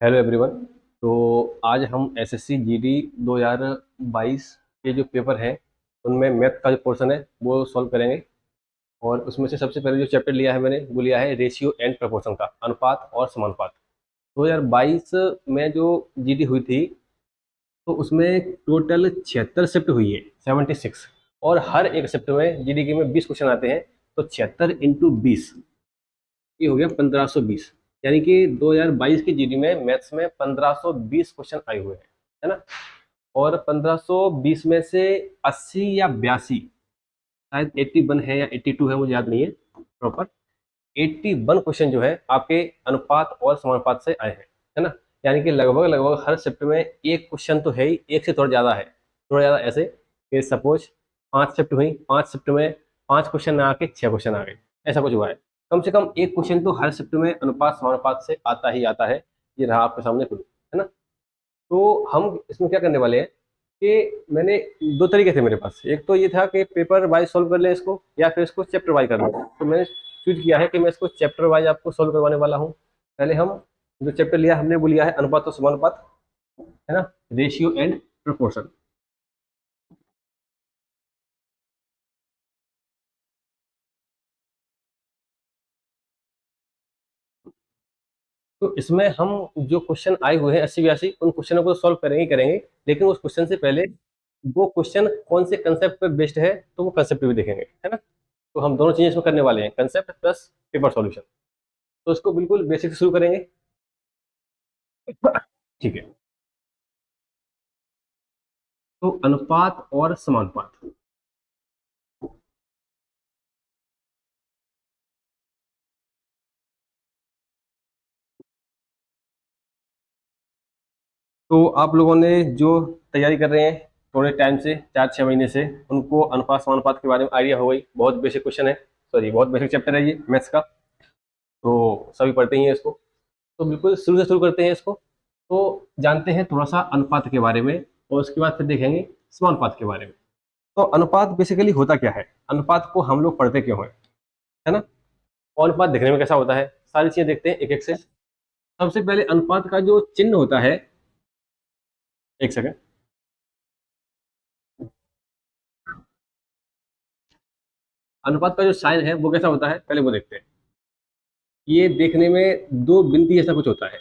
Hello everyone. तो आज हम एसएससी जीडी 2022 के जो पेपर हैं उनमें मैथ का जो पोर्शन है वो सॉल्व करेंगे। और उसमें से सबसे पहले जो चैप्टर लिया है मैंने वो लिया है रेशियो एंड प्रपोर्शन का, अनुपात और समानुपात। 2022 में जो जीडी हुई थी तो उसमें टोटल 76 शिफ्ट हुई है, 76। और हर एक शिफ्ट में जीडी के में 20 क्वेश्चन आते हैं। तो 76 इंटू 20 ये हो गया 1520। यानी कि 2022 की जीडी में मैथ्स में 1520 क्वेश्चन आए हुए हैं, है ना। और 1520 में से 80 या 82, शायद 81 है या 82 है, मुझे याद नहीं है प्रॉपर। 81 क्वेश्चन जो है आपके अनुपात और समानुपात से आए हैं, है ना। यानी कि लगभग लगभग हर शिफ्ट में एक क्वेश्चन तो है ही, एक से थोड़ा ज्यादा है। थोड़ा ज्यादा ऐसे कि सपोज 5 शिफ्ट हुई, 5 शिफ्ट में 5 क्वेश्चन ना आके 6 क्वेश्चन आ गए, ऐसा कुछ हुआ है। कम से कम एक क्वेश्चन तो हर शिफ्ट में अनुपात समानुपात से आता ही आता है। ये रहा आपके सामने प्रूफ, है ना। तो हम इसमें क्या करने वाले हैं कि मैंने दो तरीके थे मेरे पास। एक तो ये था कि पेपर वाइज सॉल्व कर लें इसको, या फिर इसको चैप्टर वाइज कर लें। तो मैंने चूज किया है कि मैं इसको चैप्टर वाइज आपको सॉल्व करवाने वाला हूँ। पहले हम जो चैप्टर लिया हमने वो लिया है अनुपात और समानुपात, है ना, रेशियो एंड प्रोपोर्शन। तो इसमें हम जो क्वेश्चन आए हुए हैं 80 82 उन क्वेश्चनों को सॉल्व करेंगे ही करेंगे। लेकिन उस क्वेश्चन से पहले वो क्वेश्चन कौन से कंसेप्ट पे बेस्ड है तो वो कंसेप्ट भी देखेंगे, है ना। तो हम दोनों चीजें इसमें करने वाले हैं, कंसेप्ट प्लस पेपर सॉल्यूशन। तो इसको बिल्कुल बेसिक से शुरू करेंगे। ठीक है। तो अनुपात और समानुपात। तो आप लोगों ने जो तैयारी कर रहे हैं थोड़े टाइम से, 4 6 महीने से, उनको अनुपात समानुपात के बारे में आइडिया हो गई। बहुत बेसिक क्वेश्चन है, सॉरी बहुत बेसिक चैप्टर है ये मैथ्स का। तो सभी पढ़ते ही हैं इसको। तो बिल्कुल शुरू से शुरू करते हैं इसको। तो जानते हैं थोड़ा सा अनुपात के बारे में, और उसके बाद फिर देखेंगे समानुपात के बारे में। तो अनुपात बेसिकली होता क्या है, अनुपात को हम लोग पढ़ते क्यों है ना। और अनुपात दिखने में कैसा होता है, सारी चीजें देखते हैं एक एक से। सबसे पहले अनुपात का जो चिन्ह होता है, एक सेकंड। अनुपात का जो साइन है वो कैसा होता है पहले वो देखते हैं। ये देखने में दो बिंदी जैसा कुछ होता है,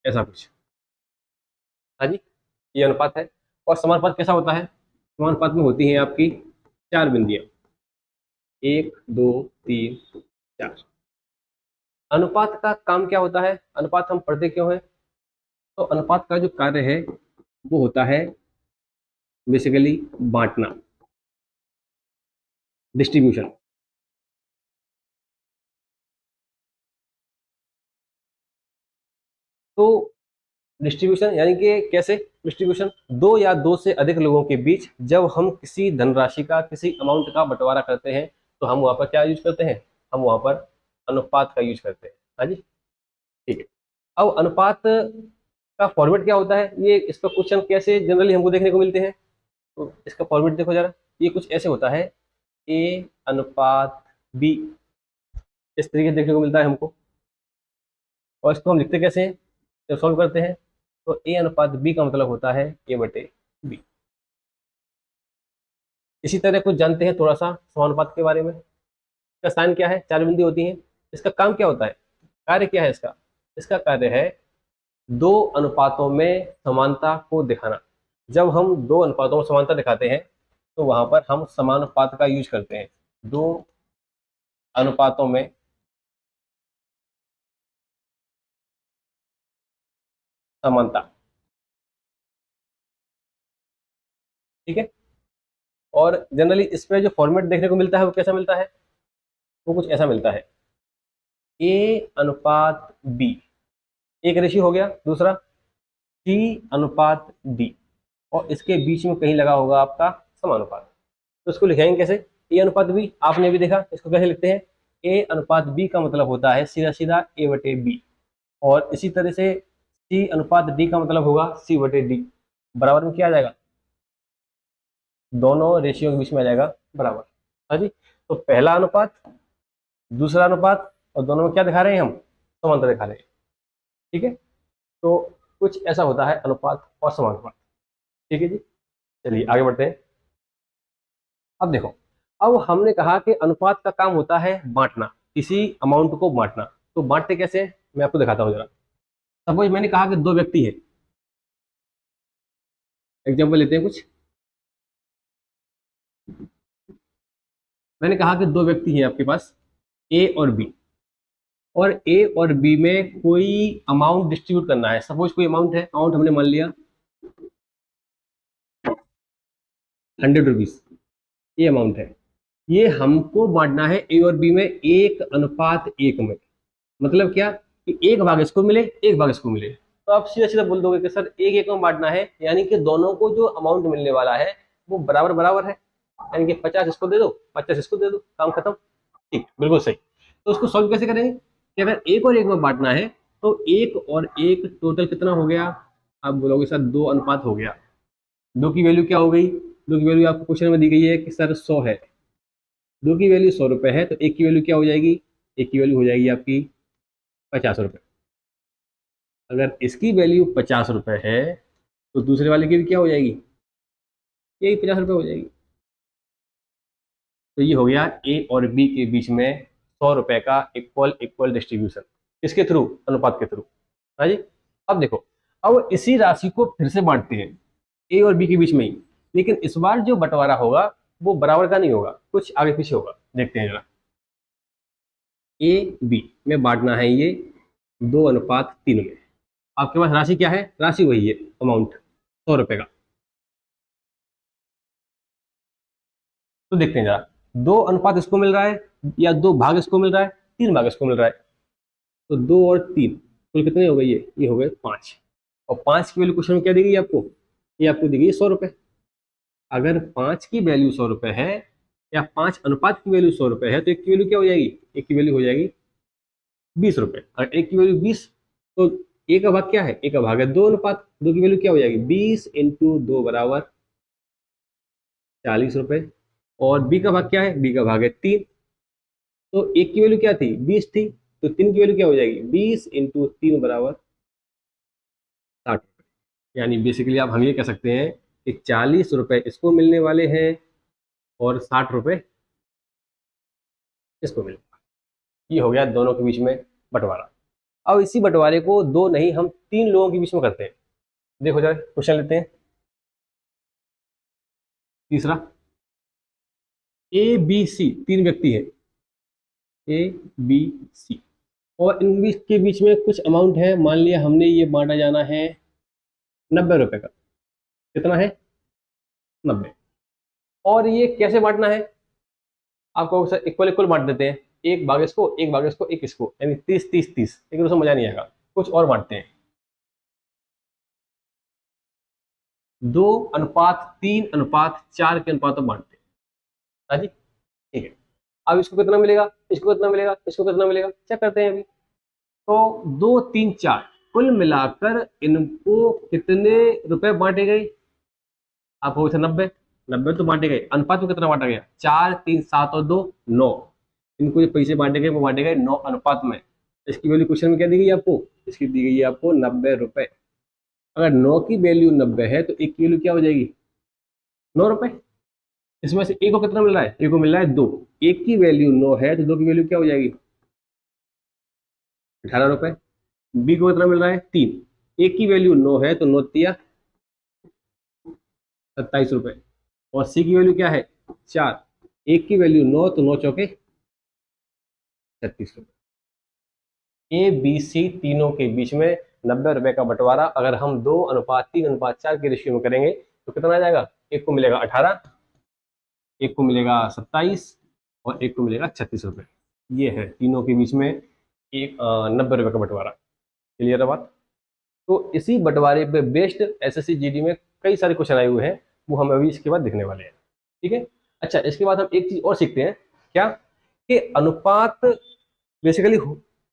ऐसा कुछ। हाँ जी, ये अनुपात है। और समानुपात कैसा होता है, समानुपात में होती हैं आपकी 4 बिंदियां, 1 2 3 4। अनुपात का काम क्या होता है, अनुपात हम पढ़ते क्यों हैं। तो अनुपात का जो कार्य है वो होता है बेसिकली बांटना, डिस्ट्रीब्यूशन। तो डिस्ट्रीब्यूशन यानी कि कैसे डिस्ट्रीब्यूशन, दो या दो से अधिक लोगों के बीच जब हम किसी धनराशि का, किसी अमाउंट का बंटवारा करते हैं तो हम वहां पर क्या यूज करते हैं, हम वहां पर अनुपात का यूज करते हैं। हाँ जी, ठीक है। अब अनुपात का फॉर्मेट क्या होता है, ये इसका क्वेश्चन कैसे जनरली हमको देखने को मिलते हैं। तो इसका फॉर्मेट देखो जरा, ये कुछ ऐसे होता है, ए अनुपात बी, इस तरीके से देखने को मिलता है हमको। और इसको हम लिखते कैसे हैं जब सॉल्व करते हैं, तो ए अनुपात बी का मतलब होता है ए बटे बी। इसी तरह कुछ जानते हैं थोड़ा सा समानुपात के बारे में। इसका साइन क्या है, 4 बिंदी होती हैं। इसका काम क्या होता है, कार्य क्या है इसका, इसका कार्य है दो अनुपातों में समानता को दिखाना। जब हम दो अनुपातों में समानता दिखाते हैं तो वहां पर हम समानुपात का यूज करते हैं। दो अनुपातों में समानता, ठीक है। और जनरली इस पे जो फॉर्मेट देखने को मिलता है वो कैसा मिलता है, वो कुछ ऐसा मिलता है, ए अनुपात बी, एक रेशियो हो गया, दूसरा सी अनुपात डी, और इसके बीच में कहीं लगा होगा आपका समानुपात। तो इसको लिखेंगे कैसे, ए अनुपात बी, आपने भी देखा इसको कैसे लिखते हैं। ए अनुपात बी का मतलब होता है सीधा सीधा ए बटे बी। और इसी तरह से सी अनुपात डी का मतलब होगा सी बटे डी। बराबर में क्या आ जाएगा, दोनों रेशियो के बीच में आ जाएगा बराबर। हाँ जी। तो पहला अनुपात, दूसरा अनुपात, और दोनों में क्या दिखा रहे हैं हम, समानता दिखा रहे हैं, ठीक है। तो कुछ ऐसा होता है अनुपात और समानुपात। ठीक है जी, चलिए आगे बढ़ते हैं। अब देखो, अब हमने कहा कि अनुपात का काम होता है बांटना, किसी अमाउंट को बांटना। तो बांटते कैसे हैं, मैं आपको दिखाता हूँ जरा। सपोज मैंने कहा कि दो व्यक्ति है, एग्जाम्पल लेते हैं कुछ। मैंने कहा कि दो व्यक्ति हैं आपके पास, ए और बी, और ए और बी में कोई अमाउंट डिस्ट्रीब्यूट करना है। सपोज कोई अमाउंट है, अमाउंट हमने मान लिया 100 रुपीज, ये अमाउंट है। ये हमको बांटना है ए और बी में 1:1 में। मतलब क्या कि एक भाग इसको मिले, एक भाग इसको मिले। तो आप सीधा सीधा बोल दोगे कि सर 1:1 में बांटना है, यानी कि दोनों को जो अमाउंट मिलने वाला है वो बराबर बराबर है, यानी कि 50 इसको दे दो, 50 इसको दे दो, काम खत्म। ठीक, बिल्कुल सही। तो उसको सॉल्व कैसे करेंगे कि अगर एक और एक में बांटना है तो एक और एक टोटल कितना हो गया, आप बोलोगे सर 2 अनुपात हो गया। दो की वैल्यू क्या हो गई, दो की वैल्यू आपको क्वेश्चन में दी गई है कि सर 100 है, दो की वैल्यू 100 रुपए है, तो एक की वैल्यू क्या हो जाएगी, एक की वैल्यू हो जाएगी आपकी 50 रुपए। अगर इसकी वैल्यू 50 रुपए है तो दूसरे वाले की भी क्या हो जाएगी, यही 50 रुपए हो जाएगी। तो ये हो गया ए और बी के बीच में 100 रुपए का इक्वल इक्वल डिस्ट्रीब्यूशन, किसके थ्रू, अनुपात के थ्रू। हाँ जी। अब देखो, अब इसी राशि को फिर से बांटते हैं ए और बी के बीच में ही, लेकिन इस बार जो बंटवारा होगा वो बराबर का नहीं होगा, कुछ आगे पीछे होगा। देखते हैं जरा। ए बी में बांटना है ये 2:3 में। आपके पास राशि क्या है, राशि वही है, अमाउंट 100 रुपए का। तो देखते हैं जरा, 2 अनुपात इसको मिल रहा है या 2 भाग इसको मिल रहा है, 3 भाग इसको मिल रहा है। तो 2 और 3 कुल कितने हो गए, ये हो गए 5। और 5 की वैल्यू क्वेश्चन में क्या दी गई आपको, ये आपको दी गई 100 रुपए। अगर 5 की वैल्यू 100 रुपए है या 5 अनुपात की वैल्यू 100 रुपए है, तो एक की वैल्यू क्या हो जाएगी, एक की वैल्यू हो जाएगी 20 रुपए। और एक की वैल्यू 20, तो एक का भाग क्या है, एक का भाग है 2 अनुपात, दो की वैल्यू क्या हो जाएगी, 20 × 2 बराबर 40 रुपए। और बी का भाग क्या है, बी का भाग है 3, तो एक की वैल्यू क्या थी, 20 थी, तो 3 की वैल्यू क्या हो जाएगी, 20 × 3 बराबर 60 रुपए। यानी बेसिकली आप हम ये कह सकते हैं कि 40 रुपए इसको मिलने वाले हैं और 60 रुपए इसको मिलने वाले। ये हो गया दोनों के बीच में बंटवारा। अब इसी बंटवारे को दो नहीं, हम 3 लोगों के बीच में करते हैं। देखो जरा क्वेश्चन लेते हैं तीसरा। ए बी सी, 3 व्यक्ति है, ए बी सी, और इन बीच के बीच में कुछ अमाउंट है। मान लिया हमने ये बांटा जाना है 90 रुपए का। कितना है, 90। और ये कैसे बांटना है, आपको इक्वल इक्वल बांट देते हैं, एक भाग इसको, एक भाग इसको, एक इसको, यानी 30 30 30। लेकिन उसमें मजा नहीं आएगा, कुछ और बांटते हैं, 2:3:4 के अनुपात में बांटते हैं। हाँ जी, ठीक है। अब इसको कितना मिलेगा, इसको कितना मिलेगा, इसको कितना मिलेगा, चेक करते हैं अभी। तो 2 3 4 कुल मिलाकर इनको कितने रुपए बांटे गए, आपको 90, 90 तो बांटे गए। अनुपात में कितना बांटा गया, 4 3 7 और 2 9। इनको जो पैसे बांटे गए वो बांटे गए 9 अनुपात में। इसकी वैल्यू क्वेश्चन में क्या दी गई आपको, इसकी दी गई है आपको 90 रुपए। अगर 9 की वैल्यू 90 है तो एक की वैल्यू क्या हो जाएगी, 9 रुपए। इसमें से एक को कितना मिल रहा है, एक को मिल रहा है 2। एक की वैल्यू 9 है तो दो की वैल्यू क्या हो जाएगी, 18 रुपए। बी को कितना मिल रहा है, 3। एक की वैल्यू 9 है तो 9 तिया 27 रुपए। और सी की वैल्यू क्या है, 4। एक की वैल्यू 9 तो 9 चौके 36 रुपए। ए बी सी तीनों के बीच में 90 रुपए का बंटवारा अगर हम 2:3:4 के रेशियो में करेंगे तो कितना आ जाएगा, एक को मिलेगा 18, एक को मिलेगा 27 और एक को मिलेगा 36 रुपए। ये है तीनों के बीच में एक 90 रुपए का बंटवारा। क्लियर है बात। तो इसी बंटवारे पे बेस्ड एसएससी जीडी में कई सारे क्वेश्चन आए हुए हैं, वो हम अभी इसके बाद देखने वाले हैं। ठीक है। अच्छा, इसके बाद हम एक चीज और सीखते हैं, क्या कि अनुपात, बेसिकली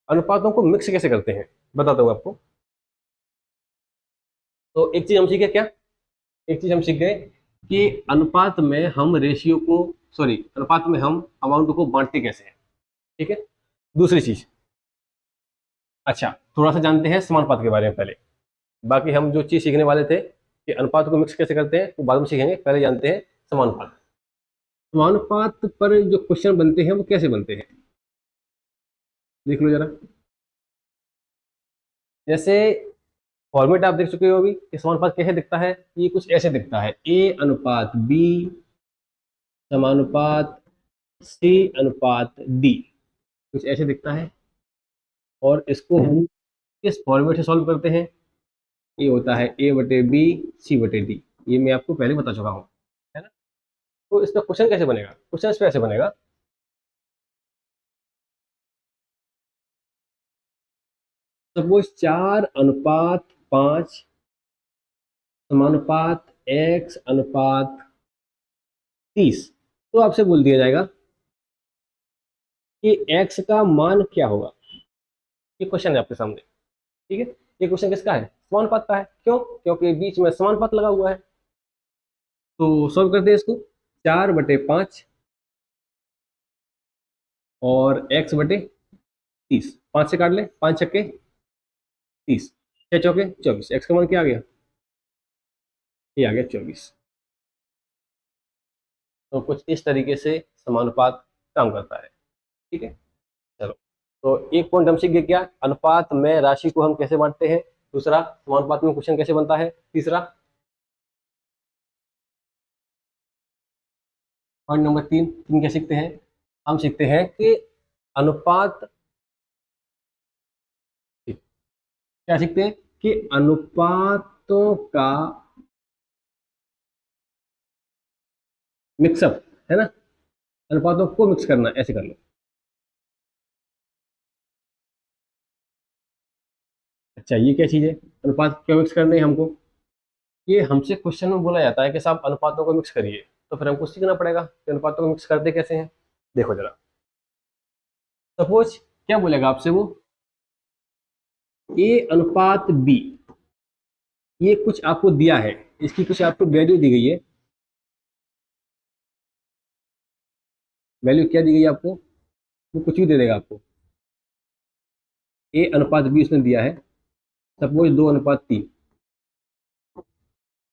अनुपातों को मिक्स कैसे करते हैं, बताता हूँ आपको। तो एक चीज हम सीखे क्या, एक चीज हम सीख गए कि अनुपात में हम रेशियो को, सॉरी, अनुपात में हम अमाउंट को बांटते कैसे हैं। ठीक है। दूसरी चीज, अच्छा थोड़ा सा जानते हैं समानुपात के बारे में पहले। बाकी हम जो चीज़ सीखने वाले थे कि अनुपात को मिक्स कैसे करते हैं वो बाद में सीखेंगे, पहले जानते हैं समानुपात। समानुपात पर जो क्वेश्चन बनते हैं वो कैसे बनते हैं, देख लो जरा। जैसे फॉर्मेट आप देख चुके हो अभी कि समानुपात कैसे दिखता है, ये कुछ ऐसे दिखता है, ए अनुपात बी समानुपात सी अनुपात डी, कुछ ऐसे दिखता है। और इसको हम किस फॉर्मेट से सॉल्व करते हैं, ये होता है ए बटे बी सी बटे डी, ये मैं आपको पहले बता चुका हूँ, है ना। तो इसका क्वेश्चन कैसे बनेगा, क्वेश्चन इस पे ऐसे बनेगा, सपोज 4:5 समानुपात x अनुपात 30, तो आपसे बोल दिया जाएगा कि x का मान क्या होगा। ये क्वेश्चन है आपके सामने, ठीक है। ये क्वेश्चन किसका है, समानुपात का है। क्यों, क्योंकि बीच में समानुपात लगा हुआ है। तो सॉल्व करते हैं इसको, 4/5 और x/30, 5 से काट ले, 5 छक्के 30, 6 चौके 24, x का मान क्या आ गया, ये आ गया 24। तो कुछ इस तरीके से समानुपात काम करता है, ठीक है। चलो, तो एक पॉइंट हम सीख गए, क्या, अनुपात में राशि को हम कैसे बांटते हैं। दूसरा, समानुपात में क्वेश्चन कैसे बनता है। तीसरा, पॉइंट नंबर 3 क्या सीखते हैं, हम सीखते हैं कि अनुपात, क्या सीखते हैं कि अनुपातों का मिक्सअप, है ना, अनुपातों को मिक्स करना, ऐसे कर लो। अच्छा, ये क्या चीज है, अनुपात क्यों मिक्स करने हैं हमको, ये हमसे क्वेश्चन में बोला जाता है कि साहब अनुपातों को मिक्स करिए, तो फिर हमको सीखना पड़ेगा कि अनुपातों को मिक्स करते कैसे हैं। देखो जरा, सपोज क्या बोलेगा आपसे वो, ए अनुपात बी, ये कुछ आपको दिया है, इसकी कुछ आपको वैल्यू दी गई है। वैल्यू क्या दी गई है आपको, वो कुछ भी दे देगा आपको। ए अनुपात बी उसने दिया है, सपोज 2:3,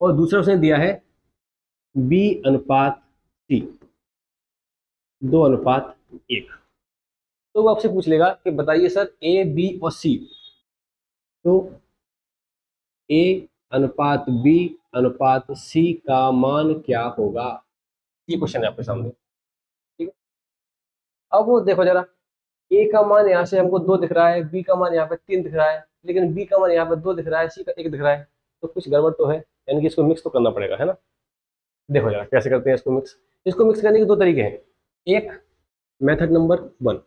और दूसरा उसने दिया है बी अनुपात सी 2:1। तो वो आपसे पूछ लेगा कि बताइए सर ए बी और सी, तो ए अनुपात बी अनुपात सी का मान क्या होगा, ये क्वेश्चन है आपके सामने, ठीक है। अब वो देखो जरा, ए का मान यहाँ से हमको 2 दिख रहा है, बी का मान यहाँ पे 3 दिख रहा है, लेकिन बी का मान यहाँ पे 2 दिख रहा है, सी का 1 दिख रहा है, तो कुछ गड़बड़ तो है, यानी कि इसको मिक्स तो करना पड़ेगा, है ना। देखो जरा कैसे करते हैं इसको मिक्स। इसको मिक्स करने के दो तरीके हैं। एक, मेथड नंबर 1,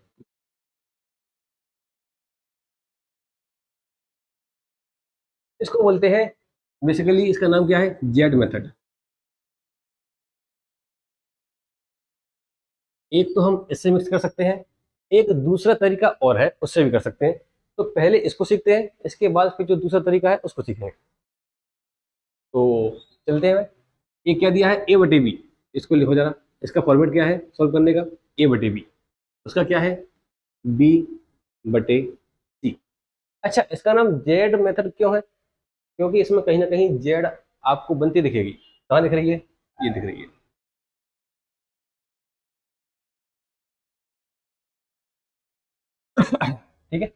इसको बोलते हैं, बेसिकली इसका नाम क्या है, जेड मेथड। एक तो हम इससे मिक्स कर सकते हैं, एक दूसरा तरीका और है, उससे भी कर सकते हैं। तो पहले इसको सीखते हैं, इसके बाद फिर जो दूसरा तरीका है उसको सीखेंगे। तो चलते हैं। ये क्या दिया है, ए बटे बी, इसको लिखो जरा, इसका फॉर्मेट क्या है सॉल्व करने का, ए बटे बी, उसका क्या है, बी बटे सी। अच्छा, इसका नाम जेड मेथड क्यों है, क्योंकि इसमें कहीं ना कहीं जेड आपको बनती दिखेगी। कहाँ दिख रही है, ये दिख रही है। ठीक है।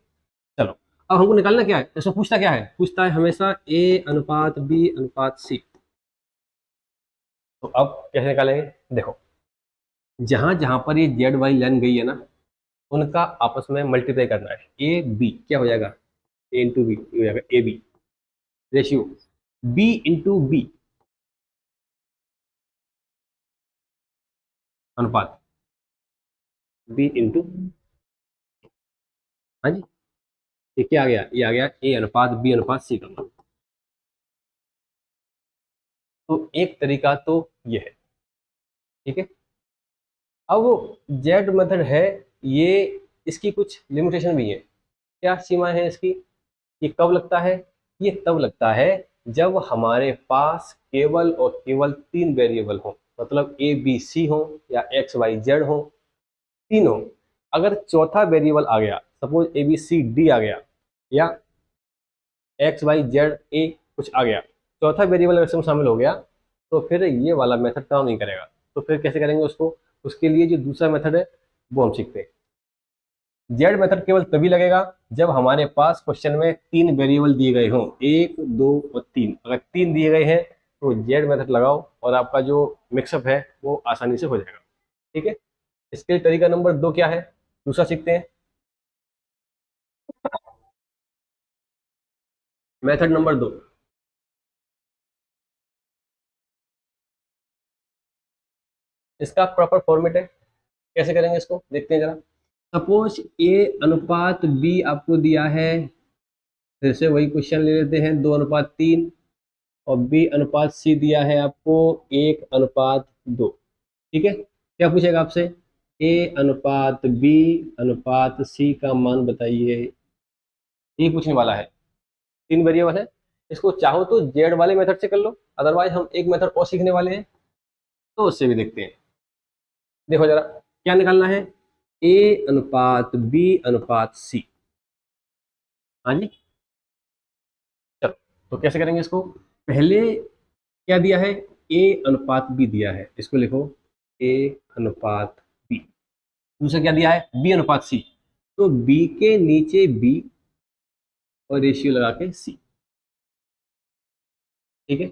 चलो, अब हमको निकालना क्या है, इसमें पूछता क्या है, पूछता है हमेशा ए अनुपात बी अनुपात सी। तो अब कैसे निकालेंगे, देखो, जहां जहां पर ये जेड वाली लाइन गई है ना, उनका आपस में मल्टीप्लाई करना है। ए बी क्या हो जाएगा, ए इंटू बी हो जाएगा, A B ratio B into B अनुपात बी इंटू, हाँ जी, ये क्या आ गया, ये आ गया ए अनुपात बी अनुपात सी का मान। तो एक तरीका तो ये है, ठीक है। अब वो जेड मेथड है, ये इसकी कुछ लिमिटेशन भी है। क्या सीमाएं हैं इसकी, ये कब लगता है, ये तब लगता है जब हमारे पास केवल और केवल 3 वेरिएबल हो, मतलब ए बी सी हो या एक्स वाई जेड हो, 3 हो। अगर चौथा वेरिएबल आ गया, suppose A B C D आ गया, या एक्स वाई जेड ए कुछ आ गया, चौथा वेरिएबल अगर इसमें शामिल हो गया तो फिर ये वाला मेथड काम नहीं करेगा। तो फिर कैसे करेंगे उसको, उसके लिए जो दूसरा मेथड है वो हम सीखते हैं। जेड मेथड केवल तभी लगेगा जब हमारे पास क्वेश्चन में तीन वेरिएबल दिए गए हों, एक दो और तीन। अगर तीन दिए गए हैं तो जेड मेथड लगाओ और आपका जो मिक्सअप है वो आसानी से हो जाएगा। ठीक है, इसके तरीका नंबर 2 क्या है, दूसरा सीखते हैं। मेथड नंबर 2, इसका प्रॉपर फॉर्मेट है, कैसे करेंगे इसको देखते हैं जरा। सपोज ए अनुपात बी आपको दिया है, फिर से वही क्वेश्चन ले लेते हैं, 2:3, और बी अनुपात सी दिया है आपको 1:2। ठीक है, क्या पूछेगा आपसे, ए अनुपात बी अनुपात सी का मान बताइए, ये पूछने वाला है। तीन वेरिएबल है, इसको चाहो तो जेड वाले मेथड से कर लो, अदरवाइज हम एक मेथड और सीखने वाले हैं तो उससे भी देखते हैं। देखो जरा क्या निकालना है, ए अनुपात बी अनुपात सी। हाँ जी, चलो तो कैसे करेंगे इसको, पहले क्या दिया है, ए अनुपात बी दिया है, इसको लिखो ए अनुपात बी। दूसरा क्या दिया है, बी अनुपात सी, तो बी के नीचे बी और रेशियो लगा के सी। ठीक है,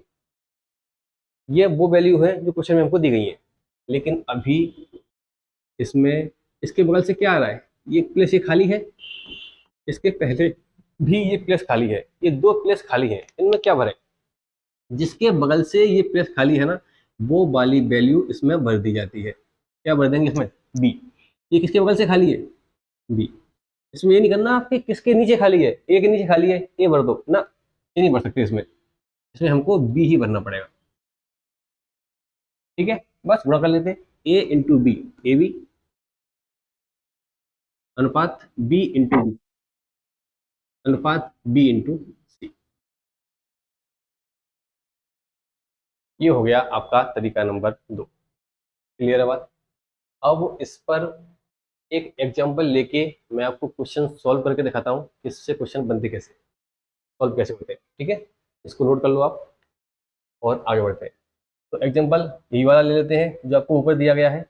ये वो वैल्यू है जो क्वेश्चन में हमको दी गई है, लेकिन अभी इसमें इसके बगल से क्या आ रहा है, ये प्लेस ये खाली है, इसके पहले भी ये प्लेस खाली है, ये दो प्लेस खाली है, इनमें क्या भरे, जिसके बगल से ये प्लेस खाली है ना, वो वाली वैल्यू इसमें भर दी जाती है। क्या भर देंगे इसमें, बी। ये किसके बगल से खाली है, बी। इसमें ये नहीं करना आपके किसके नीचे खाली है, ए के नीचे खाली है ए भर दो ना, ये नहीं भर सकते इसमें, इसमें हमको बी ही भरना पड़ेगा। ठीक है, बस गुणा कर लेते हैं, ए इंटू बी, ए बी अनुपात बी इंटू बी अनुपात बी इंटू सी। ये हो गया आपका तरीका नंबर 2। क्लियर है बात। अब इस पर एक एग्जांपल लेके मैं आपको क्वेश्चन सॉल्व करके दिखाता हूँ, इससे क्वेश्चन बनते कैसे, सॉल्व कैसे होते हैं। ठीक है, इसको नोट कर लो आप और आगे बढ़ते हैं। तो एग्जांपल ये वाला ले लेते हैं जो आपको ऊपर दिया गया है।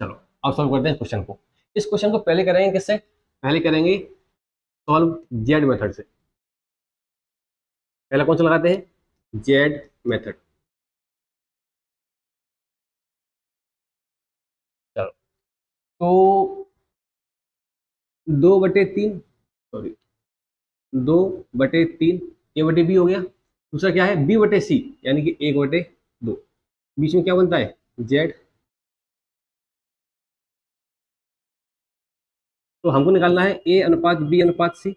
चलो अब सॉल्व करते हैं क्वेश्चन को। इस क्वेश्चन को पहले करेंगे किससे, पहले करेंगे सॉल्व जेड मेथड से। पहला कौन सा लगाते हैं, जेड मेथड। चलो तो 2/3, सॉरी 2/3 ए बटे बी हो गया। दूसरा क्या है, बी बटे सी, यानी कि 1/2। बीच में क्या बनता है, जेड। तो हमको निकालना है ए अनुपात बी अनुपात सी।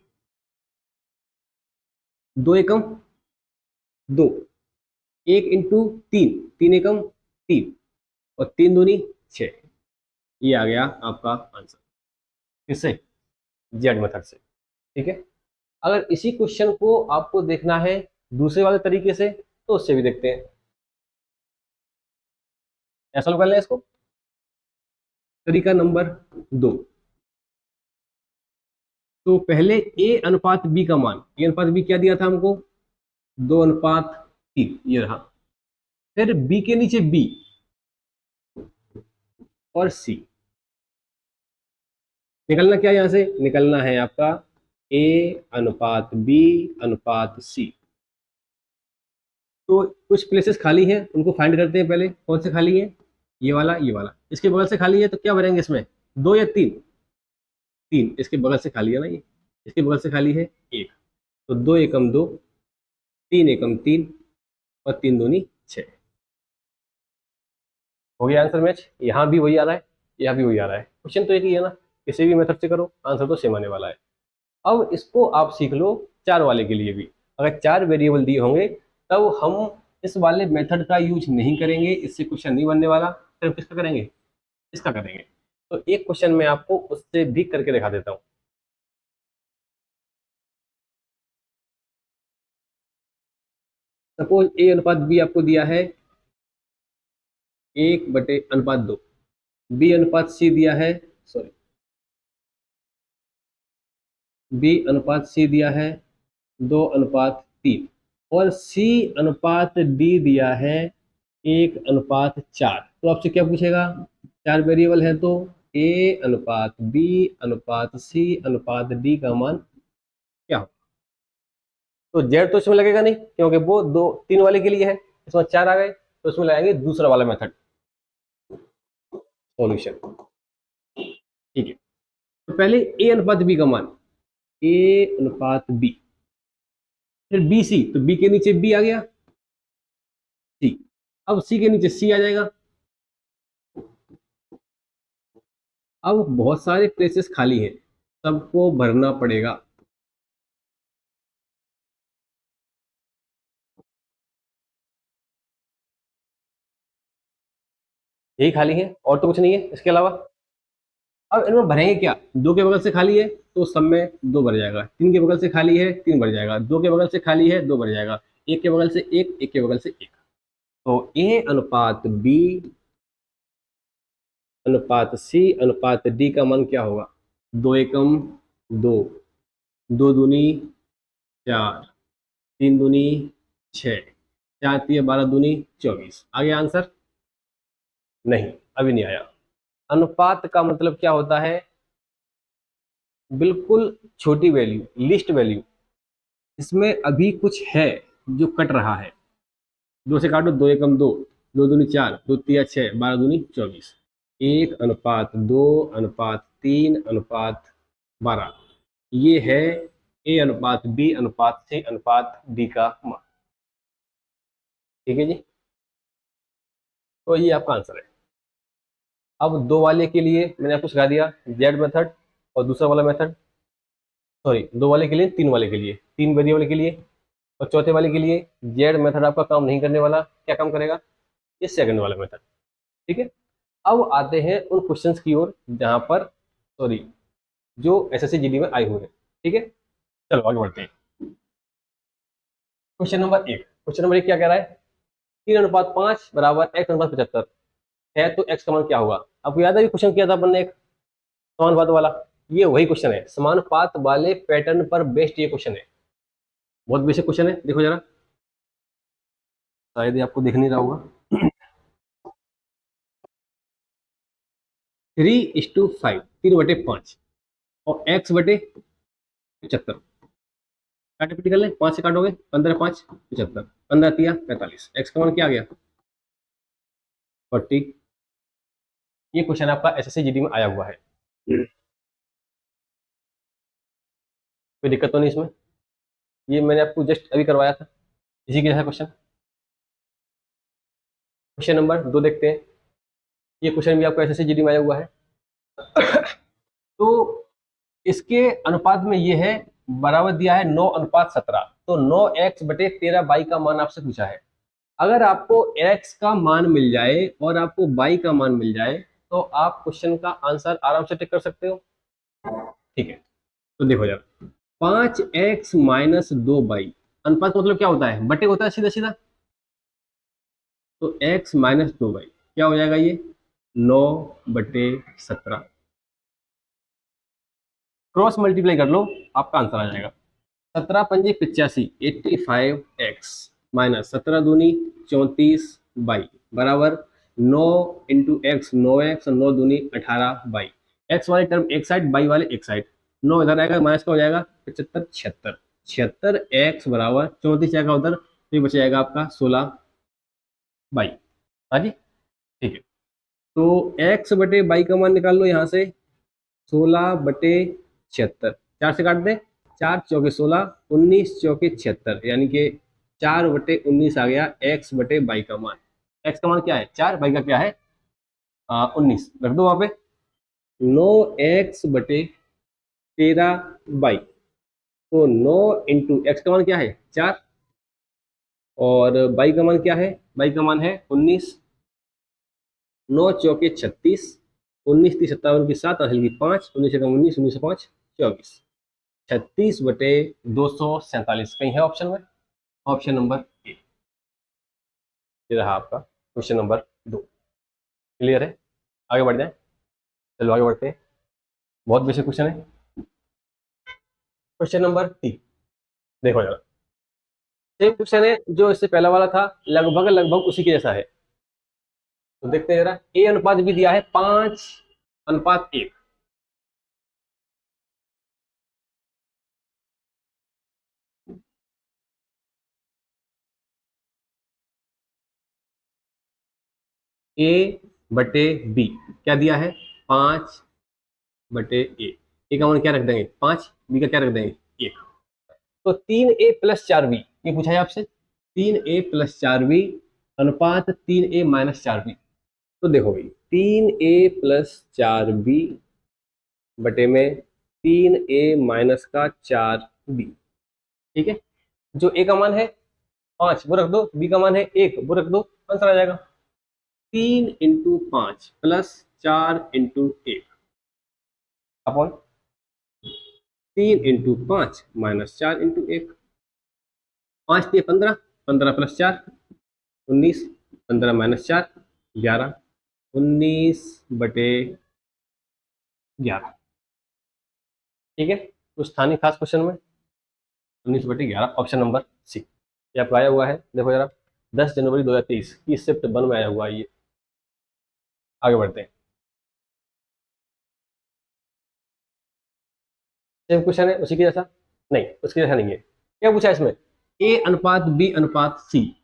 2 एकम 2, 1 इंटू 3, 3 एकम 3, और 3 दूनी 6। ये आ गया आपका आंसर, किससे, जेड मेथड से। ठीक है, अगर इसी क्वेश्चन को आपको देखना है दूसरे वाले तरीके से तो उससे भी देखते हैं। ऐसा कर लें इसको, तरीका नंबर 2। तो पहले ए अनुपात बी का मान, ए अनुपात बी क्या दिया था हमको, 2:3, ये रहा। फिर बी के नीचे बी और सी, निकलना क्या, यहां से निकलना है आपका ए अनुपात बी अनुपात सी। तो कुछ प्लेसेस खाली हैं, उनको फाइंड करते हैं पहले, कौन से खाली है, ये वाला ये वाला। इसके बगल से खाली है तो क्या भरेंगे इसमें, 2 या 3, 3 इसके बगल से खाली है ना, ये इसके बगल से खाली है 1, तो 2 एकम 2, 3 एकम 3, और 3 दूनी 6। हो गया आंसर मैच, यहाँ भी वही आ रहा है यहाँ भी वही आ रहा है, क्वेश्चन तो एक ही है ना, किसी भी मेथड से करो आंसर तो सेम आने वाला है। अब इसको आप सीख लो चार वाले के लिए भी। अगर चार वेरिएबल दिए होंगे तब हम इस वाले मेथड का यूज नहीं करेंगे, इससे क्वेश्चन नहीं बनने वाला, फिर हम किसका करेंगे, इसका करेंगे। तो एक क्वेश्चन मैं आपको उससे भी करके दिखा देता हूँ। सपोज ए अनुपात बी आपको दिया है 1/2, बी अनुपात सी दिया है, सॉरी बी अनुपात सी दिया है 2:3 और सी अनुपात डी दिया है 1:4। तो आपसे क्या पूछेगा, 4 वेरिएबल है तो ए अनुपात बी अनुपात सी अनुपात डी का मान क्या हो। तो जेड तो इसमें लगेगा नहीं क्योंकि वो 2 3 वाले के लिए है, इसमें 4 आ गए तो इसमें लगाएंगे दूसरा वाला मेथड सॉल्यूशन। ठीक है, तो पहले ए अनुपात बी का मान, ए अनुपात बी, फिर बी सी, तो बी के नीचे बी आ गया सी, अब सी के नीचे सी आ जाएगा। अब बहुत सारे प्लेसेस खाली हैं, सबको भरना पड़ेगा। यही खाली है और तो कुछ नहीं है इसके अलावा। अब इनमें भरेंगे क्या, 2 के बगल से खाली है तो सब में 2 भर जाएगा, 3 के बगल से खाली है 3 भर जाएगा, 2 के बगल से खाली है 2 भर जाएगा, 1 के बगल से 1, 1 के बगल से 1। तो ए अनुपात बी अनुपात सी अनुपात डी का मान क्या होगा, 2 एकम 2, 2 दूनी 4, 3 दूनी 6, 4 3 12 दूनी 24। आ गया आंसर? नहीं, अभी नहीं आया। अनुपात का मतलब क्या होता है, बिल्कुल छोटी वैल्यू, लिस्ट वैल्यू, इसमें अभी कुछ है जो कट रहा है। 2 से काटो, 2 एकम 2, 2 दूनी 4, 2 तिया 6, 12 दूनी 24, 1:2:3:12, ये है ए अनुपात बी अनुपात सी अनुपात डी का मान। ठीक है जी, तो ये आपका आंसर है। अब 2 वाले के लिए मैंने आपको सिखा दिया जेड मेथड और दूसरा वाला मेथड, सॉरी 2 वाले के लिए, 3 वाले के लिए, 3 वेरिएबल के लिए, और चौथे वाले के लिए जेड मेथड आपका काम नहीं करने वाला। क्या काम करेगा, ये सेकंड वाला मेथड। ठीक है, अब आते हैं उन क्वेश्चंस की ओर जहां पर, सॉरी, जो एसएससी जीडी में आए हुए हैं। ठीक है, चलो आगे बढ़ते हैं। क्वेश्चन नंबर 1 क्या कह रहा है, 3:5 बराबर x/75 है तो x का मान क्या होगा। आपको याद है क्वेश्चन किया था अपन ने एक समानुपात वाला, ये वही क्वेश्चन है, समानुपात वाले पैटर्न पर बेस्ड ये क्वेश्चन है। बहुत बेसिक क्वेश्चन है, देखो जरा, शायद ये आपको दिख नहीं रहा होगा। 3:5, 3/5 और x/75, काटे पीटी कर ले, 5 से काटोगे 15 5 75, 15 तिया 45, x का मान क्या आ गया 40। ये क्वेश्चन आपका एसएससी जीडी में आया हुआ है, कोई दिक्कत तो नहीं इसमें, ये मैंने आपको जस्ट अभी करवाया था, इसी के जैसा क्वेश्चन। क्वेश्चन नंबर 2 देखते हैं, ये क्वेश्चन भी आपको एसएससी जीडी में आया हुआ है। तो इसके अनुपात में ये है, बराबर दिया है 9:17, तो 9x/13 का मान आपसे पूछा है। अगर आपको x का मान मिल जाए और आपको y का मान मिल जाए तो आप क्वेश्चन का आंसर आराम से टिक कर सकते हो। ठीक है, तो देखो जरा, 5x-2y, अनुपात मतलब क्या होता है, बटे होता है सीधा सीधा, तो x-2y क्या हो जाएगा, ये 9/17, क्रॉस मल्टीप्लाई कर लो, आपका आंसर आ जाएगा 17×5 = 85x माइनस 17×2 = 34 y बराबर 9 × x 9x और 9×2 = 18 y। x वाले टर्म एक साइड, y वाले एक साइड, 9 इधर आएगा, माइनस का हो जाएगा 75 76, 76x बराबर 34 जाएगा उधर, तो ये बच जाएगा आपका 16 y। हाँ जी, ठीक है, तो x/y का मान निकाल लो यहाँ से, 16/76, 4 से काट दे, 4 चौके 16, 19 चौके 76, यानी कि 4/19 आ गया x/y का मान। x का मान क्या है 4, y का क्या है 19, रख दो वहां पे, 9x/13 y, तो 9 × x का मान क्या है 4 और y का मान क्या है, y का मान है 19, 9 चौके 36, 19 30 57 की 7 और हल्की 5, 19 कम 19, 19 से 5 24, 36/247 कहीं है ऑप्शन में, ऑप्शन नंबर ए, ये रहा आपका क्वेश्चन नंबर 2। क्लियर है, आगे बढ़ जाए, चलो आगे बढ़ते हैं, बहुत बेसिक क्वेश्चन है। क्वेश्चन नंबर 3 देखो जरा, सेम क्वेश्चन है जो इससे पहला वाला था, लगभग लगभग उसी के जैसा है। तो देखते हैं जरा, ए अनुपात भी दिया है 5:1। ए बटे बी क्या दिया है, 5/a। ए का मान क्या रख देंगे 5, बी का क्या रख देंगे 1। तो 3a+4b ये पूछा है आपसे, 3a+4b अनुपात 3a-4b। तो देखो भाई 3a+4b बटे में 3a-4b, ठीक है। जो a का मान है 5 वो रख दो, b का मान है 1 वो रख दो, आंसर आ जाएगा। 3 × 5 + 4 × 1 अपॉन 3 × 5 - 4 × 1। 5×3 = 15, 15 + 4 = 19, 15 - 4 = 11, 19/11, ठीक है। तो स्थानीय खास क्वेश्चन में 19/11 ऑप्शन नंबर सी ये आपका आया हुआ है। देखो जरा, 10 जनवरी 2023 की शिफ्ट 1 में आया हुआ है ये। आगे बढ़ते हैं, सेम क्वेश्चन है उसी के जैसा, नहीं उसके जैसा नहीं है। क्या पूछा है इसमें, ए अनुपात बी अनुपात सी।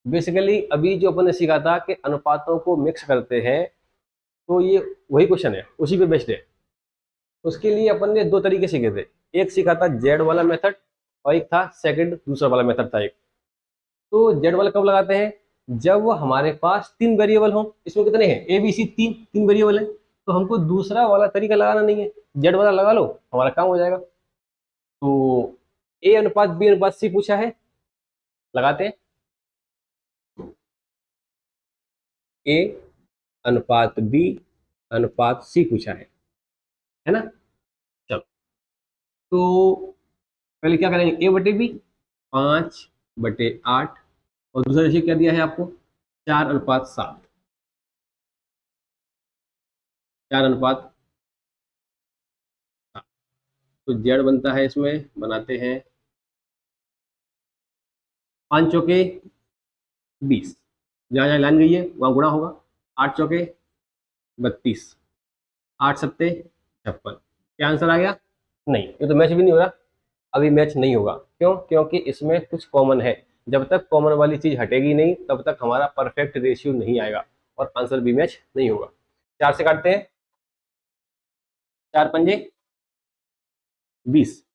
बेसिकली अभी जो अपन ने सीखा था कि अनुपातों को मिक्स करते हैं, तो ये वही क्वेश्चन है, उसी पे बेस्ड है। उसके लिए अपन ने दो तरीके सीखे थे, एक सीखा था जेड वाला मेथड और एक था सेकंड दूसरा वाला मेथड था एक। तो जेड वाला कब लगाते हैं, जब हमारे पास 3 वेरिएबल हो। इसमें कितने हैं, ए बी सी, तीन तीन वेरिएबल है, तो हमको दूसरा वाला तरीका लगाना नहीं है, जेड वाला लगा लो हमारा काम हो जाएगा। तो ए अनुपात बी अनुपात सी पूछा है, लगाते हैं। ए अनुपात बी अनुपात सी पूछा है ना। चलो, तो पहले क्या करेंगे, ए बटे बी 5/8 और दूसरा रेशियो क्या दिया है आपको 4:7, 4:7। तो जेड बनता है, इसमें बनाते हैं 5 चौके 20, जहाँ जहाँ लाइन गई है वहाँ गुणा होगा, 8 चौके 32, 8 सत्ते 56। क्या आंसर आ गया, नहीं ये तो मैच भी नहीं हो रहा, अभी मैच नहीं होगा। क्यों, क्योंकि इसमें कुछ कॉमन है, जब तक कॉमन वाली चीज हटेगी नहीं तब तक हमारा परफेक्ट रेशियो नहीं आएगा और आंसर भी मैच नहीं होगा। 4 से काटते हैं, 4 पंजे 20,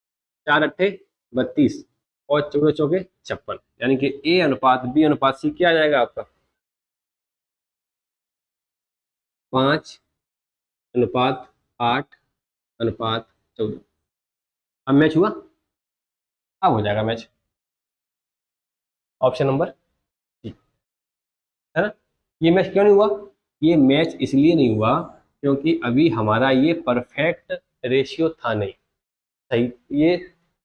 4 अट्ठे 32 और 14 चौके 56, यानी कि ए अनुपात बी अनुपात सी क्या आ जाएगा आपका 5:8:14। अब मैच हुआ, अब हो जाएगा मैच, ऑप्शन नंबर सी, है ना। ये मैच क्यों नहीं हुआ, ये मैच इसलिए नहीं हुआ क्योंकि अभी हमारा ये परफेक्ट रेशियो था नहीं, सही। ये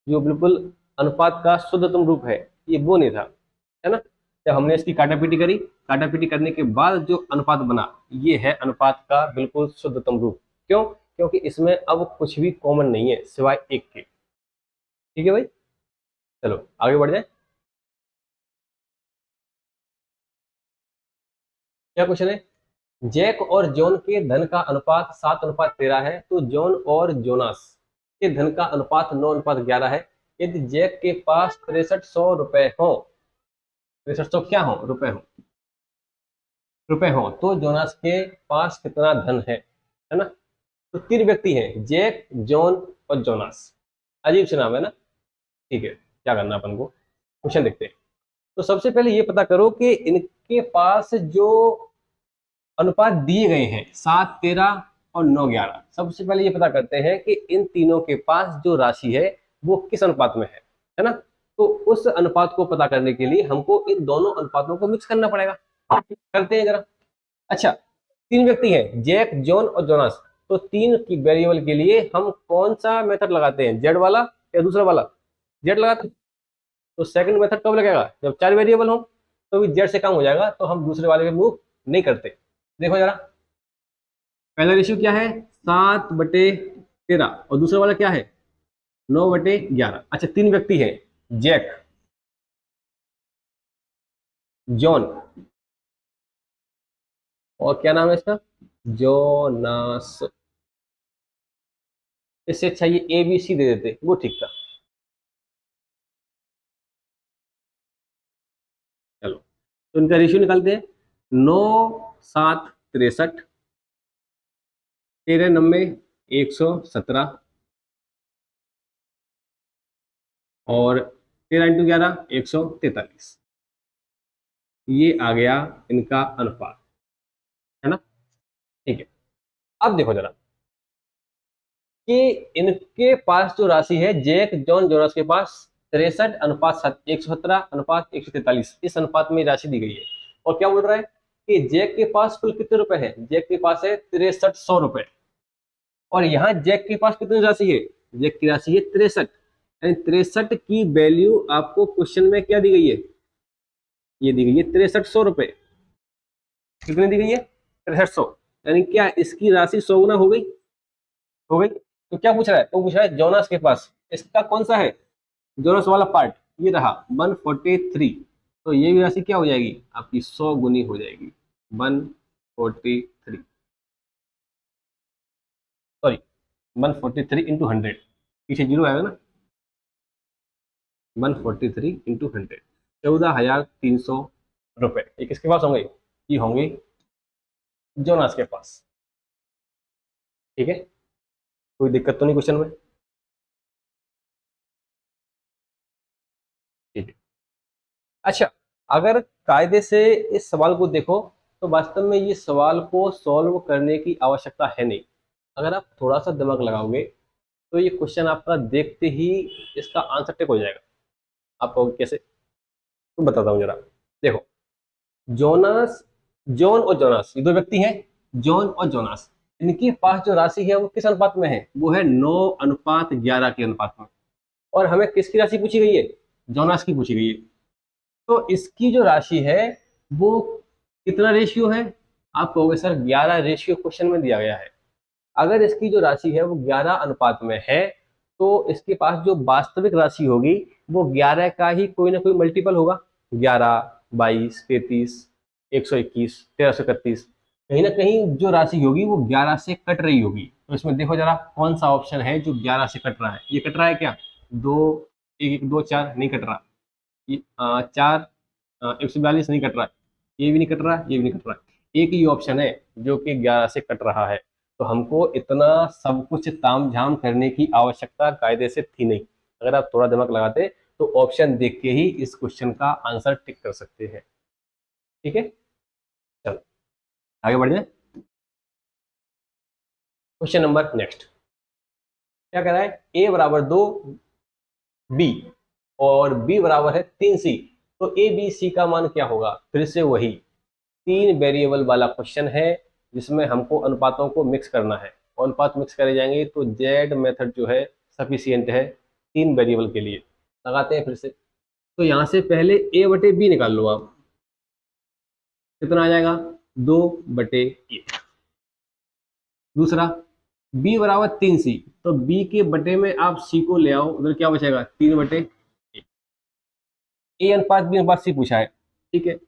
जो बिल्कुल अनुपात का शुद्धतम रूप है ये वो नहीं था, है ना। जब हमने इसकी काटापीटी करी, काटापीटी करने के बाद जो अनुपात बना ये है अनुपात का बिल्कुल शुद्धतम रूप। क्यों, क्योंकि इसमें अब कुछ भी कॉमन नहीं है सिवाय एक के, ठीक है भाई। चलो आगे बढ़ जाए, क्या क्वेश्चन है, जैक और जॉन के धन का अनुपात 7:13 है, तो जॉन और जोनास के धन का अनुपात 9:11 है। यदि जैक के पास 6300 रुपए हो, 6300 क्या हो रुपए हो, तो जोनास के पास कितना धन है ना। तो 3 व्यक्ति हैं, जैक जॉन और जोनास। अजीब से नाम है ना, ठीक है। क्या करना अपन को, क्वेश्चन देखते हैं। तो सबसे पहले ये पता करो कि इनके पास जो अनुपात दिए गए हैं 7:13 और 9:11, सबसे पहले ये पता करते हैं कि इन तीनों के पास जो राशि है वो किस अनुपात में है ना। तो उस अनुपात को पता करने के लिए हमको इन दोनों अनुपातों को मिक्स करना पड़ेगा, करते हैं जरा। अच्छा, 3 व्यक्ति हैं, जैक जॉन और जोनास, तो 3 की वेरिएबल के लिए हम कौन सा मेथड लगाते हैं, जेड वाला या दूसरा वाला, जेड लगाते हैं। तो सेकंड मेथड कब लगेगा, जब 4 वेरिएबल हो, तो भी जेड से काम हो जाएगा, तो हम दूसरे वाले पे मूव नहीं करते। देखो जरा, पहला रेशियो क्या है 7/13 और दूसरा वाला क्या है 9/11। अच्छा, 3 व्यक्ति हैं, जैक, जॉन, और क्या नाम है इसका, जोनास। इससे अच्छा ये ABC दे देते, वो ठीक था। चलो, तो इनका रेशियो निकालते हैं। 9 7 63, 13 90 117, और 13 × 11 143। ये आ गया इनका अनुपात, है ना। ठीक है, अब देखो जरा कि इनके पास जो राशि है, जैक जॉन जोनास के पास 63:117:143, इस अनुपात में राशि दी गई है। और क्या बोल रहा है कि जैक के पास कुल कितने रुपए हैं, जैक के पास है 6300 रुपए। और यहाँ जैक के पास कितनी राशि है, जैक की राशि है 63, यानी 63 की वैल्यू आपको क्वेश्चन में क्या दी गई है, ये दी गई है 6300 रुपए। कितनी दी गई है, 6300, यानी क्या इसकी राशि 100 गुना हो गई, हो गई। तो क्या पूछ रहा है, तो पूछ रहा है जोनास के पास इसका कौन सा है, जोनास वाला पार्ट, ये रहा 143। तो ये भी राशि क्या हो जाएगी आपकी, 100 गुनी हो जाएगी, 143, सॉरी 143 × 100, पीछे जीरो आएगा ना, 143 × 100, 14,300 रुपए। ये किसके पास होंगे, ये होंगे जोनास के पास। ठीक है, कोई दिक्कत तो नहीं क्वेश्चन में। ठीक है, अच्छा, अगर कायदे से इस सवाल को देखो तो वास्तव में ये सवाल को सॉल्व करने की आवश्यकता है नहीं। अगर आप थोड़ा सा दिमाग लगाओगे तो ये क्वेश्चन आपका देखते ही इसका आंसर टिक हो जाएगा। आप कहोगे कैसे, तो बताता हूँ जरा। देखो, जोनास, जॉन और जोनास, ये दो व्यक्ति हैं, जॉन और जोनास। इनके पास जो राशि है वो किस अनुपात में है, वो है 9:11 के अनुपात में। और हमें किसकी राशि पूछी गई है, जोनास की पूछी गई है। तो इसकी जो राशि है वो कितना रेशियो है, आप कहोगे सर 11 रेशियो क्वेश्चन में दिया गया है। अगर इसकी जो राशि है वो 11 अनुपात में है, तो इसके पास जो वास्तविक राशि होगी वो 11 का ही कोई ना कोई मल्टीपल होगा। 11, 22, 33, 121, 1331, कहीं ना कहीं जो राशि होगी वो 11 से कट रही होगी। तो इसमें देखो जरा कौन सा ऑप्शन है जो 11 से कट रहा है। ये कट रहा है क्या, दो, एक एक दो चार, नहीं कट रहा। ये चार, 142 नहीं कट रहा है, ये भी नहीं कट रहा, ये भी नहीं कट रहा। एक ही ऑप्शन है जो कि 11 से कट रहा है। तो हमको इतना सब कुछ ताम झाम करने की आवश्यकता कायदे से थी नहीं। अगर आप थोड़ा दिमाग लगाते तो ऑप्शन देख के ही इस क्वेश्चन का आंसर टिक कर सकते हैं। ठीक है, चलो आगे बढ़ जाए। क्वेश्चन नंबर नेक्स्ट क्या कह रहा है, ए बराबर 2, बी और बी बराबर है 3C। तो ए बी सी का मान क्या होगा, फिर से वही 3 वेरिएबल वाला क्वेश्चन है जिसमें हमको अनुपातों को मिक्स करना है। अनुपात मिक्स करे जाएंगे तो जेड मेथड जो है सफिशियंट है 3 वेरिएबल के लिए। लगाते हैं फिर से। तो यहां से पहले A/B निकाल लो आप, कितना आ जाएगा, 2/1। दूसरा B बराबर 3C, तो B के बटे में आप C को ले आओ, उधर क्या बचेगा, 3/1। A अनुपात B अनुपात C पूछा है, ठीक है,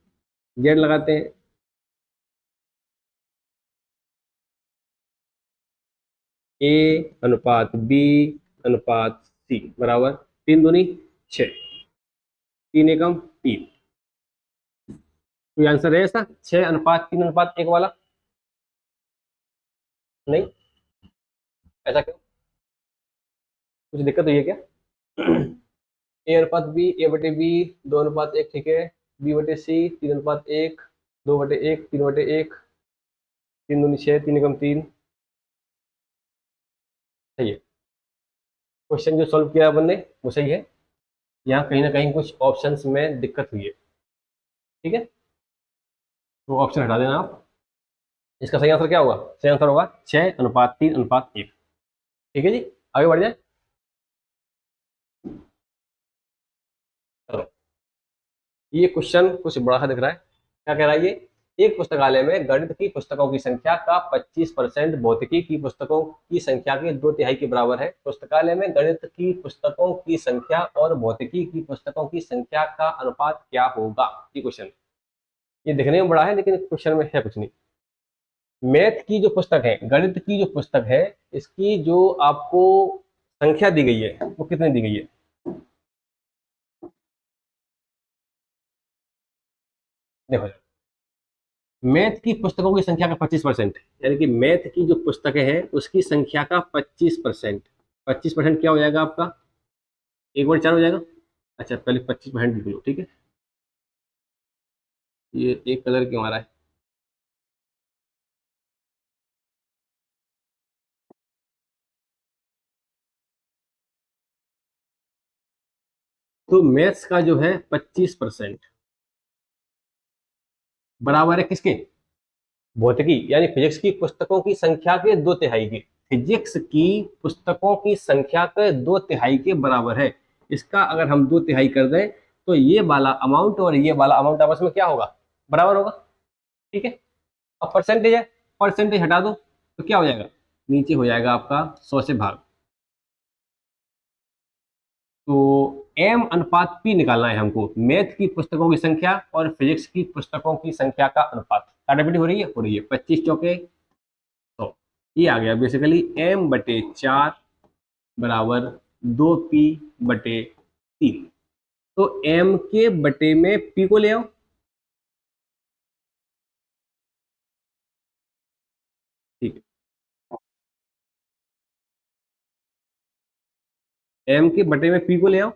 जेड लगाते हैं। A अनुपात B अनुपात C बराबर 3×2 = 6, 3 × 1 = 3। कोई आंसर है ऐसा 6:3:1 वाला, नहीं, ऐसा क्यों, कुछ दिक्कत हुई है क्या? ए अनुपात बी, A/B 2:1, ठीक है, B/C 3:1, 2/1, 3/1, 3×2 = 6, 3 × 3। सही है, क्वेश्चन जो सॉल्व किया अपन ने वो सही है। यहाँ कहीं ना कहीं कुछ ऑप्शंस में दिक्कत हुई है। ठीक है, तो ऑप्शन हटा देना आप। इसका सही आंसर क्या होगा, सही आंसर होगा 6:3:1। ठीक है जी, आगे बढ़ जाए। चलो, ये क्वेश्चन कुछ बड़ा सा दिख रहा है। क्या कह रहा है ये, एक पुस्तकालय में गणित की पुस्तकों की संख्या का 25%, भौतिकी की पुस्तकों की संख्या के 2/3 के बराबर है। पुस्तकालय में गणित की पुस्तकों की संख्या और भौतिकी की पुस्तकों की संख्या का अनुपात क्या होगा? ये क्वेश्चन, ये दिखने में बड़ा है लेकिन क्वेश्चन में है कुछ नहीं। मैथ की जो पुस्तक है, गणित की जो पुस्तक है, इसकी जो आपको संख्या दी गई है वो कितनी दी गई है? देखो, मैथ की पुस्तकों की संख्या का 25%, यानी कि मैथ की जो पुस्तकें हैं उसकी संख्या का 25%। 25% क्या हो जाएगा आपका? 1/4 हो जाएगा। अच्छा, पहले 25% लिख लो, ठीक है। ये एक कलर क्यों आ रहा है? तो मैथ्स का जो है 25% बराबर है किसके? भौतिकी यानी फिजिक्स की पुस्तकों की संख्या के 2/3 के। फिजिक्स की पुस्तकों की संख्या के 2/3 के बराबर है। इसका अगर हम 2/3 कर दें तो ये वाला अमाउंट और ये वाला अमाउंट आपस में क्या होगा? बराबर होगा, ठीक है। अब परसेंटेज है, परसेंटेज हटा दो तो क्या हो जाएगा? नीचे हो जाएगा आपका 100 से भाग। तो एम अनुपात पी निकालना है हमको, मैथ की पुस्तकों की संख्या और फिजिक्स की पुस्तकों की संख्या का अनुपात। काटापीटी हो रही है? हो रही है। 25 चौके 100। ये आ गया बेसिकली m/4 बराबर 2p/3। तो m के बटे में p को ले आओ। ठीक है, m के बटे में p को ले आओ।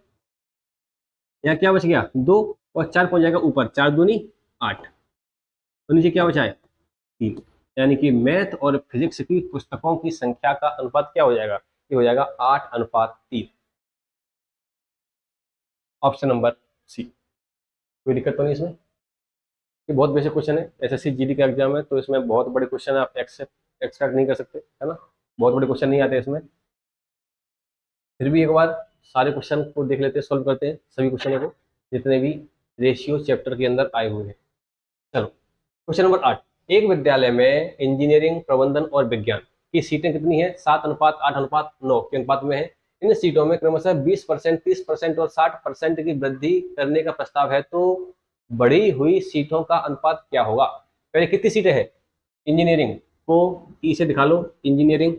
यहाँ क्या बच गया? 2, और 4 पहुंच जाएगा ऊपर, 4 दूनी 8। तो नीचे क्या बचा है? 3। यानी कि मैथ और फिजिक्स की पुस्तकों की संख्या का अनुपात क्या हो जाएगा? ये हो जाएगा 8:3। Option number C. कोई दिक्कत तो नहीं इसमें? ये बहुत बेसिक क्वेश्चन है, एसएससी जीडी का एग्जाम है, तो इसमें बहुत बड़े क्वेश्चन आप एक्सपेक्ट नहीं कर सकते, है ना। बहुत बड़े क्वेश्चन नहीं आते इसमें। फिर भी एक बार सारे क्वेश्चन को देख लेते हैं, सोल्व करते हैं सभी क्वेश्चनों को, जितने भी रेशियो चैप्टर के अंदर आए हुए हैं। चलो, क्वेश्चन नंबर 8। एक विद्यालय में इंजीनियरिंग, प्रबंधन और विज्ञान की सीटें कितनी है? 7:8:9 के अनुपात में है। इन सीटों में क्रमशः 20%, 30% और 60% की वृद्धि करने का प्रस्ताव है, तो बढ़ी हुई सीटों का अनुपात क्या होगा? पहले कितनी सीटें हैं? इंजीनियरिंग को ई से दिखा लो, इंजीनियरिंग।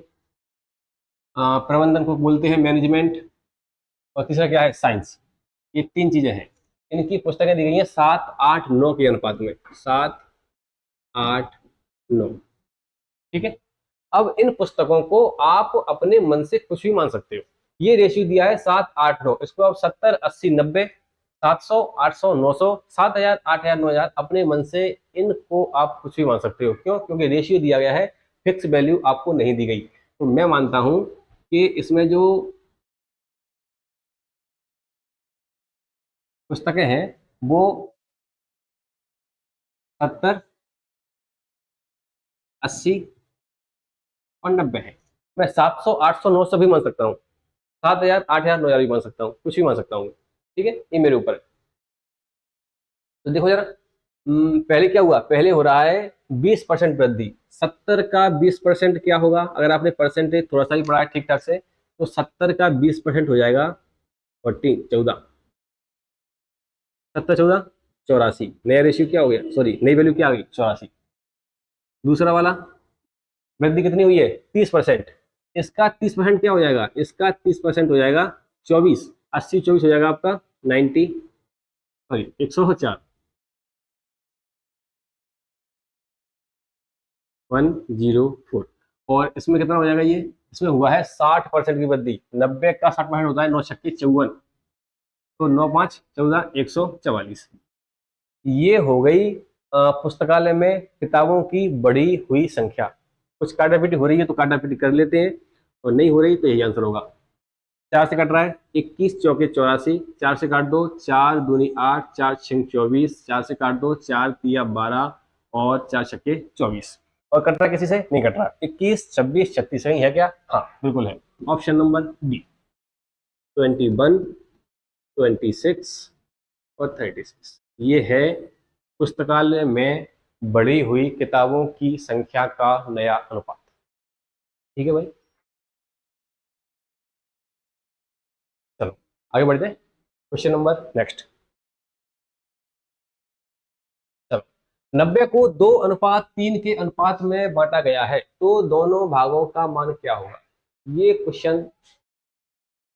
प्रबंधन को बोलते हैं मैनेजमेंट, और तीसरा क्या है? साइंस। ये 3 चीजें हैं। इनकी पुस्तकें दी गई हैं 7:8:9 के अनुपात में। 7:8:9, ठीक है। अब इन पुस्तकों को आप अपने मन से कुछ भी मान सकते हो। ये रेशियो दिया है 7:8:9, इसको आप 70:80:90, 700, 800, 900, 7,000, 8,000, 9,000 अपने मन से इनको आप कुछ भी मान सकते हो। क्यों? क्योंकि रेशियो दिया गया है, फिक्स वैल्यू आपको नहीं दी गई। तो मैं मानता हूं कि इसमें जो पुस्तकें हैं वो 70, 80 और 90 है। मैं 700, 800, 900 भी मान सकता हूँ, 7,000, 8,000, 9,000 भी मान सकता हूँ, कुछ भी मान सकता हूँ, ठीक है। ये मेरे ऊपर है। तो देखो जरा, पहले क्या हुआ? पहले हो रहा है 20% वृद्धि। 70 का 20% क्या होगा? अगर आपने परसेंटेज थोड़ा सा ही पढ़ा है ठीक ठाक से, तो 70 का 20% हो जाएगा 14, 14, 84। नया रेशियो क्या हो गया? सॉरी, नई वैल्यू क्या आ गई? 84। दूसरा वाला वृद्धि कितनी हुई है? 30%। इसका 30% क्या हो जाएगा? इसका 30% हो जाएगा 24। 80, 24 हो जाएगा आपका 90, सॉरी 104, 104। और इसमें कितना हो जाएगा? ये इसमें हुआ है 60% की वृद्धि। 90 का 60% होता है 9×56 = 54। तो 9×5 = 14, 144। ये हो गई पुस्तकालय में किताबों की बढ़ी हुई संख्या। कुछ काटापीटी हो रही है तो काटापीटी कर लेते हैं, और नहीं हो रही तो यही आंसर होगा। 4 से कट रहा है, 21 चौके 84, 4 से काट दो, 4 दूनी 8, 4 छिंग 24, 4 से काट दो, 4 तिया 12 और 4 छक्के 24। और कट रहा किसी से? नहीं कट रहा। 21, 26, 36 है क्या? हाँ बिल्कुल है। ऑप्शन नंबर बी, 21, 26 और 36। ये है पुस्तकालय में बढ़ी हुई किताबों की संख्या का नया अनुपात। ठीक है भाई, चलो आगे बढ़ते हैं। Question number next. चलो, 90 को 2:3 के अनुपात में बांटा गया है, तो दोनों भागों का मान क्या होगा। ये क्वेश्चन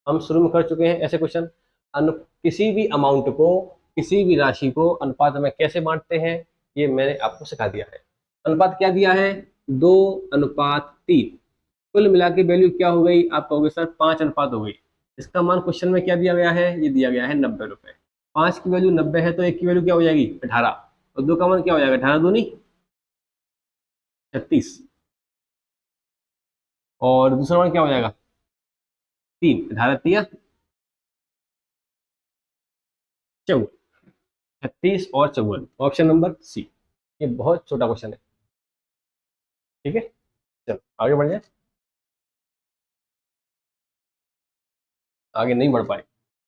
हम शुरू में कर चुके हैं। ऐसे क्वेश्चन किसी भी अमाउंट को, किसी भी राशि को अनुपात में कैसे बांटते हैं, ये मैंने आपको सिखा दिया है। अनुपात क्या दिया है, 2:3। कुल मिला के वैल्यू क्या हो गई, आप कहोगे सर 5 अनुपात हो गई। इसका मान क्वेश्चन में क्या दिया गया है, ये दिया गया है 90 रुपए। 5 की वैल्यू 90 है, तो 1 की वैल्यू क्या हो जाएगी 18, और 2 का मान क्या हो जाएगा 18 दूनी 36, और दूसरा मान क्या हो जाएगा 3, 18 तिया 54, 36 और 54, ऑप्शन नंबर सी। ये बहुत छोटा क्वेश्चन है। ठीक है, चलो आगे बढ़ जाए। आगे नहीं बढ़ पाए,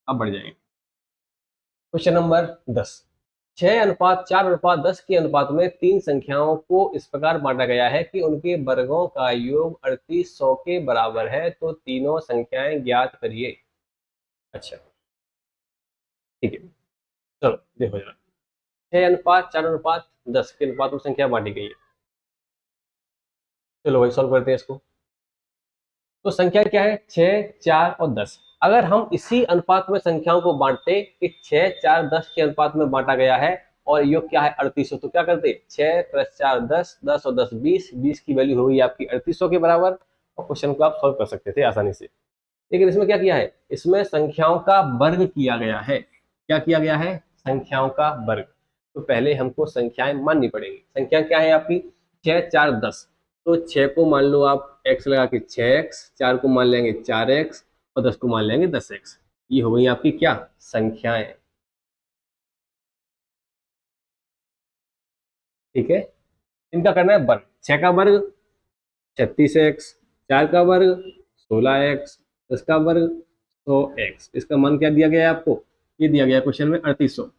अब बढ़ जाएंगे। Question number 10। 6:4:10 के अनुपात में तीन संख्याओं को इस प्रकार बांटा गया है कि उनके वर्गों का योग 3800 के बराबर है, तो तीनों संख्याएं ज्ञात करिए। अच्छा, ठीक है, चलो देखो जरा। 6:4:10 के अनुपात में संख्या बांटी गई है। चलो भाई सॉल्व करते हैं इसको। तो संख्या क्या है 6, 4 और 10। अगर हम इसी अनुपात में संख्याओं को बांटते कि 6, 4, 10 के अनुपात में बांटा गया है और योग क्या है 3800, तो क्या करते 6 + 4 10, 10 और 10 20, 20 की वैल्यू होगी आपकी 3800 के बराबर, और क्वेश्चन को आप सॉल्व कर सकते थे आसानी से। लेकिन इसमें क्या किया है, इसमें संख्याओं का वर्ग किया गया है। क्या किया गया है, संख्याओं का वर्ग। तो पहले हमको संख्याएं माननी पड़ेगी। संख्या क्या है आपकी 6, 4, 10। तो 6 को मान लो आप x लगा के 6x, 4 को मान लेंगे 4x और 10 को मान लेंगे 10x। ये हो गई आपकी क्या संख्याएं। ठीक है, इनका करना है वर्ग। 6 का वर्ग 36x, 4 का वर्ग 16x, 10 का वर्ग 100x। इसका मान क्या दिया गया है आपको, ये दिया गया क्वेश्चन में 3800।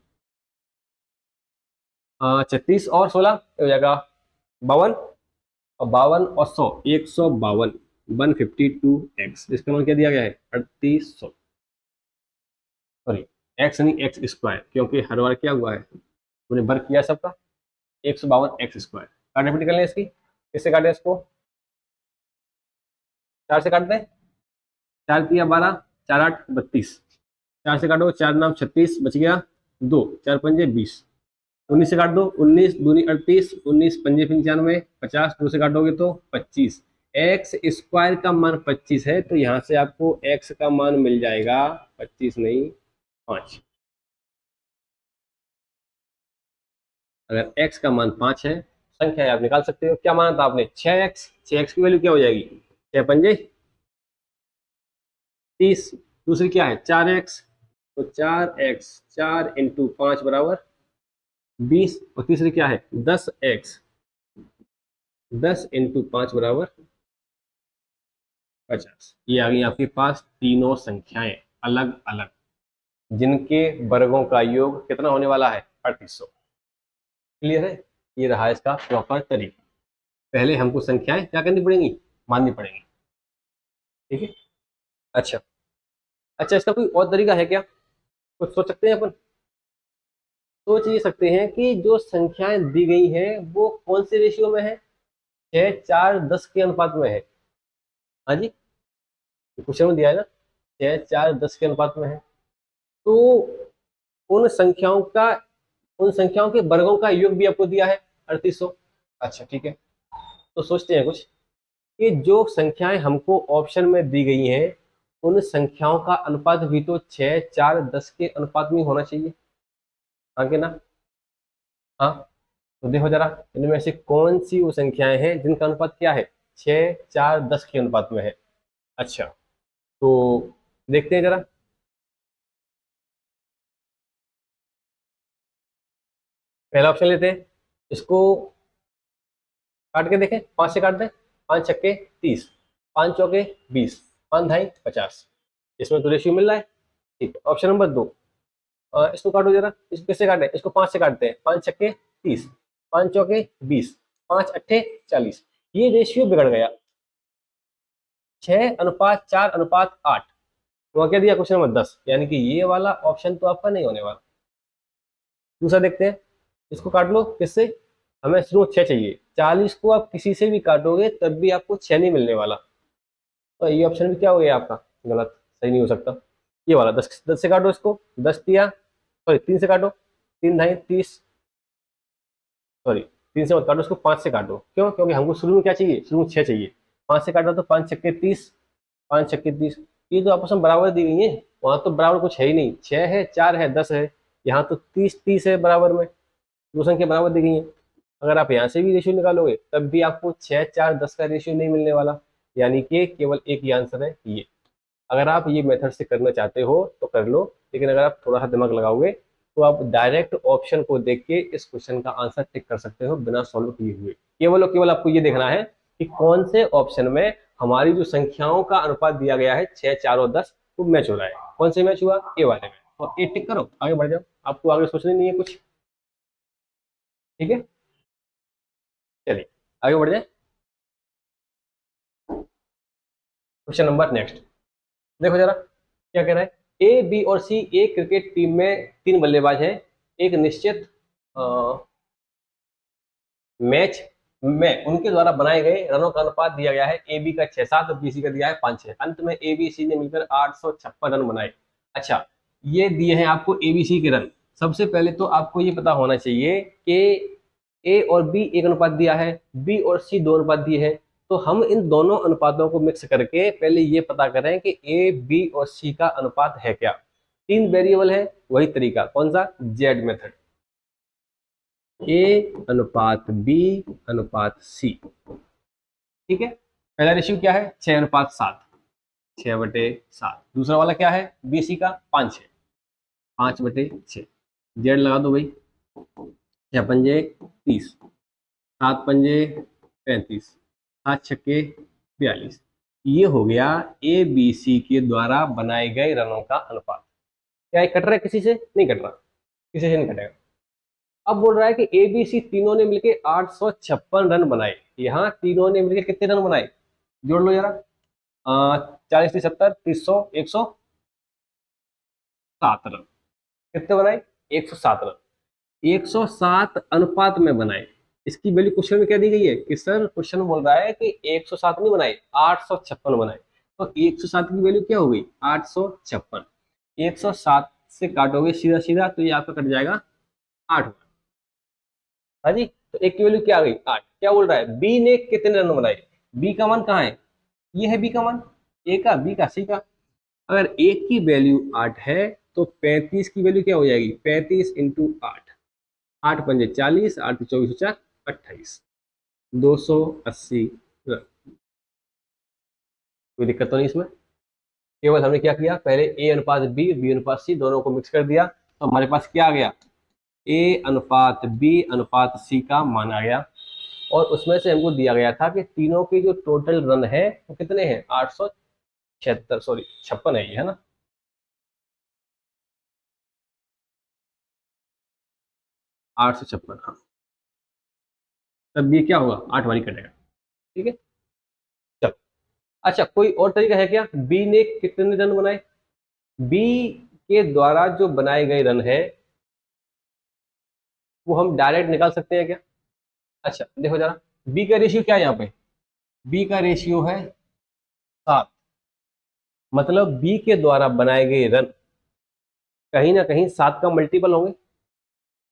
36 और 16 हो जाएगा 52, और 52 और 100 152, 152x। इसका मान क्या दिया गया है 3800। सॉरी, एक्स नहीं एक्स स्क्वायर, क्योंकि हर बार क्या हुआ है मैंने वर्ग किया सबका। 152x²। काट रिपीट कर लें इसकी, किससे काटे इसको 4 से काटते हैं। 4 तिया 12, 4 8 32, 4 से काटो 4 नाम 36 बच गया 2, 4 पंजे 20, 19 से काट दो 19 दूनी 38, 19 पंजे 95, 50 2 से काटोगे तो 25। x² का मान 25 है, तो यहाँ से आपको x का मान मिल जाएगा 25 नहीं 5। अगर x का मान 5 है, संख्या है आप निकाल सकते हो। क्या माना था आपने 6x, 6x की वैल्यू क्या हो जाएगी 6 पंजे 30। दूसरी क्या है 4x, तो 4x, 4 × 5 बराबर 20। और तीसरी क्या है 10x, 10 × 5 बराबर 50। ये आ गई आपके पास तीनों संख्याएं अलग अलग, जिनके वर्गों का योग कितना होने वाला है 3800। क्लियर है, ये रहा इसका प्रॉपर तरीका। पहले हमको संख्याएं क्या करनी पड़ेंगी, माननी पड़ेंगी। ठीक है, अच्छा अच्छा, इसका कोई और तरीका है क्या, कुछ सोच सकते हैं अपन। सोच ये सकते हैं कि जो संख्याएं दी गई हैं वो कौन से रेशियो में है, 6, 4, 10 के अनुपात में है। हाँ जी, क्वेश्चन में दिया है ना 6, 4, 10 के अनुपात में है। तो उन संख्याओं का, उन संख्याओं के वर्गों का योग भी आपको दिया है 3800। अच्छा ठीक है, तो सोचते हैं कुछ कि जो संख्याएं हमको ऑप्शन में दी गई हैं उन संख्याओं का अनुपात भी तो 6, 4, 10 के अनुपात में होना चाहिए। हाँ कि ना, हाँ। तो देखो जरा इनमें से कौन सी वो संख्याएं हैं जिनका अनुपात क्या है 6, 4, 10 के अनुपात में है। अच्छा, तो देखते हैं जरा। पहला ऑप्शन लेते हैं, इसको काट के देखें, 5 से काट दें। 5 छक्के 30, 5 चौके 20, 5 ढाई 50। इसमें तो रेशियो मिल रहा है। ठीक है, ऑप्शन नंबर 2, इसको काटो जरा। इसको किससे काटे, इसको 5 से काटते हैं। 5 छक्के 30, 5 चौके 20, 5 अट्ठे 40, ये रेशियो बिगड़ गया। 6:4:8, वहां क्या दिया क्वेश्चन नंबर 10, यानी कि ये वाला ऑप्शन तो आपका नहीं होने वाला। दूसरा देखते हैं, इसको काट लो किससे, हमें सिर्फ 6 चाहिए। 40 को आप किसी से भी काटोगे तब भी आपको 6 नहीं मिलने वाला, तो ये ऑप्शन भी क्या हो गया आपका, गलत, सही नहीं हो सकता। ये वाला 10 से काटो इसको, 10 दिया, सॉरी 3 से काटो, 3 ढाई 30, सॉरी 3 से मत काटो इसको, 5 से काटो। क्यों, क्योंकि हमको शुरू में क्या चाहिए, शुरू में 6 चाहिए। 5 से काटो तो 5 छक्के 30, 5 छक्के 30, ये तो आपस में बराबर दी गई है, वहां तो बराबर कुछ है ही नहीं, 6 है 4 है 10 है, यहाँ तो 30 है बराबर में, दो संख्या बराबर दी गई है। अगर आप यहाँ से भी रेशियो निकालोगे तब भी आपको 6 4 10 का रेशियो नहीं मिलने वाला, यानी कि केवल एक ही आंसर है ये। अगर आप ये मेथड से करना चाहते हो तो कर लो, लेकिन अगर आप थोड़ा सा दिमाग लगाओगे तो आप डायरेक्ट ऑप्शन को देख के इस क्वेश्चन का आंसर टिक कर सकते हो बिना सॉल्व किए हुए। केवल और केवल आपको ये देखना है कि कौन से ऑप्शन में हमारी जो संख्याओं का अनुपात दिया गया है 6 4 और 10 वो मैच हो रहा है। कौन से मैच हुआ, ए वाले में, और ए टिक करो, आगे बढ़ जाओ, आपको आगे सोचना नहीं है कुछ। ठीक है, चलिए आगे बढ़ जाए। क्वेश्चन नंबर नेक्स्ट, देखो जरा क्या कह रहा है। ए बी और सी एक क्रिकेट टीम में 3 बल्लेबाज हैं। एक निश्चित मैच में उनके द्वारा बनाए गए रनों का अनुपात दिया गया है, ए बी का 6-7 और बी सी का दिया है 5-6। अंत में ए बी सी ने मिलकर 856 रन बनाए। अच्छा, ये दिए हैं आपको ए बी सी के रन। सबसे पहले तो आपको ये पता होना चाहिए कि ए और बी एक अनुपात दिया है, बी और सी 2 अनुपात दिए हैं, तो हम इन दोनों अनुपातों को मिक्स करके पहले ये पता करें कि ए बी और सी का अनुपात है क्या। 3 वेरिएबल है, वही तरीका कौन सा, जेड मेथड, ए अनुपात बी अनुपात सी। ठीक है, पहला रेशियो क्या है, 6:7, 6/7। दूसरा वाला क्या है, बी सी का 5-6, 5/6। जेड लगा दो भाई, 6 पंजे 30, 7 पंजे 35, 7 छक्के 42। ये हो गया ए बी सी के द्वारा बनाए गए रनों का अनुपात। क्या ये कट रहा है, किसी से नहीं कट रहा, किसी से नहीं कटेगा। अब बोल रहा है कि ए बी सी तीनों ने मिलकर 856 रन बनाए। यहाँ तीनों ने मिलकर कितने रन बनाए, जोड़ लो जरा, 40 30 70 300 107 रन। कितने बनाए, 107 रन, 107 अनुपात में बनाए। इसकी वैल्यू क्वेश्चन में क्या दी गई है कि सर क्वेश्चन बोल रहा है कि 107 नहीं बनाए, 856 बनाए। तो 107 की वैल्यू क्या हो गई, 856। 107 से काटोगे सीधा सीधा तो ये आपका कट जाएगा 8। हाँ जी, तो एक की वैल्यू क्या आ गई, 8। क्या बोल रहा है, बी ने कितने रन बनाए, बी का मान कहाँ है, ये है बी का मान, ए का बी का सी का। अगर ए की वैल्यू 8 है तो 35 की वैल्यू क्या हो जाएगी, 35 इंटू 8, 8 पंजे 40, 8 24 4 28, 280 रन। कोई दिक्कत तो नहीं इसमें, केवल हमने क्या किया, पहले ए अनुपात बी, बी अनुपात सी दोनों को मिक्स कर दिया, तो हमारे पास क्या आ गया, ए अनुपात बी अनुपात सी का मान आ गया। और उसमें से हमको दिया गया था कि तीनों के जो टोटल रन है वो कितने हैं, 876, सॉरी 56 है ये, है ना। 856, हाँ, तब ये क्या होगा, 8 बारी कटेगा। ठीक है, चलो। अच्छा, कोई और तरीका है क्या, बी ने कितने रन बनाए, बी के द्वारा जो बनाए गए रन है वो हम डायरेक्ट निकाल सकते हैं क्या। अच्छा देखो जरा, बी का रेशियो क्या है यहाँ पे, बी का रेशियो है 7, मतलब बी के द्वारा बनाए गए रन कहीं ना कहीं 7 का मल्टीपल होंगे।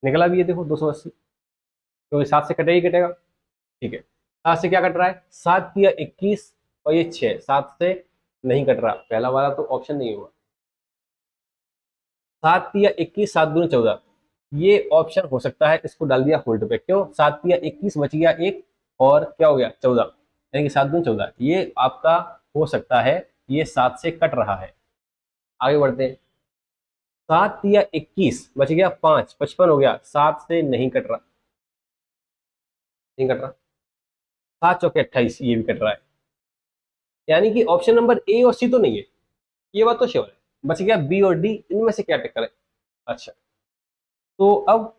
निकला भी ये देखो 280, क्योंकि 7 से कटेगा ही कटेगा। ठीक है, 7 से क्या कट रहा है, 7 या 21, और ये 6, 7 से नहीं कट रहा, पहला वाला तो ऑप्शन नहीं हुआ। 7 या 21, 7 दूनी 14, ये ऑप्शन हो सकता है, इसको डाल दिया होल्ड पे। क्यों, 7 या 21 बच गया एक, और क्या हो गया 14, यानी कि 7 दूनी 14, ये आपका हो सकता है, ये 7 से कट रहा है। आगे बढ़ते हैं, 7 या 21 बच गया 5, 55 हो गया, 7 से नहीं कट रहा, नहीं कट रहा, 7 चौके 28, ये भी कट रहा है, यानी कि ऑप्शन नंबर ए और सी तो नहीं है, ये बात तो श्योर है। बच गया बी और डी, इनमें से क्या टिक करें। अच्छा, तो अब,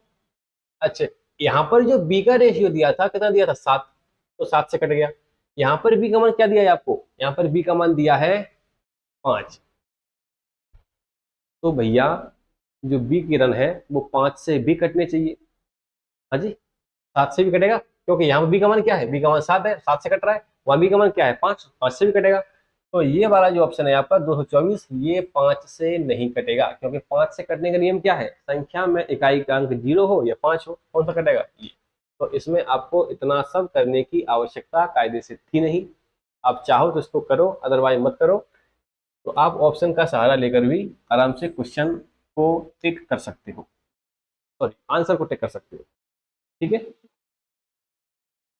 अच्छा, यहाँ पर जो बी का रेशियो दिया था कितना दिया था 7, तो 7 से कट गया। यहाँ पर बी का मान क्या दिया है आपको, यहाँ पर बी का मान दिया है 5। तो भैया जो बी किरण है वो 5 से भी कटने चाहिए। हाँ जी, 7 से भी कटेगा क्योंकि यहाँ पर बी का मान क्या है, बी का मान 7 है, 7 से कट रहा है। वहां बी का मान क्या है 5, 5 से भी कटेगा। तो ये वाला जो ऑप्शन है आपका 224, ये 5 से नहीं कटेगा क्योंकि 5 से कटने का नियम क्या है, संख्या में इकाई का अंक 0 हो या 5 हो, कौन सा कटेगा ये। तो इसमें आपको इतना सब करने की आवश्यकता कायदे से थी नहीं। आप चाहो तो इसको करो, अदरवाइज मत करो। तो आप ऑप्शन का सहारा लेकर भी आराम से क्वेश्चन को टिक कर सकते हो, सॉरी आंसर को टिक कर सकते हो। ठीक है,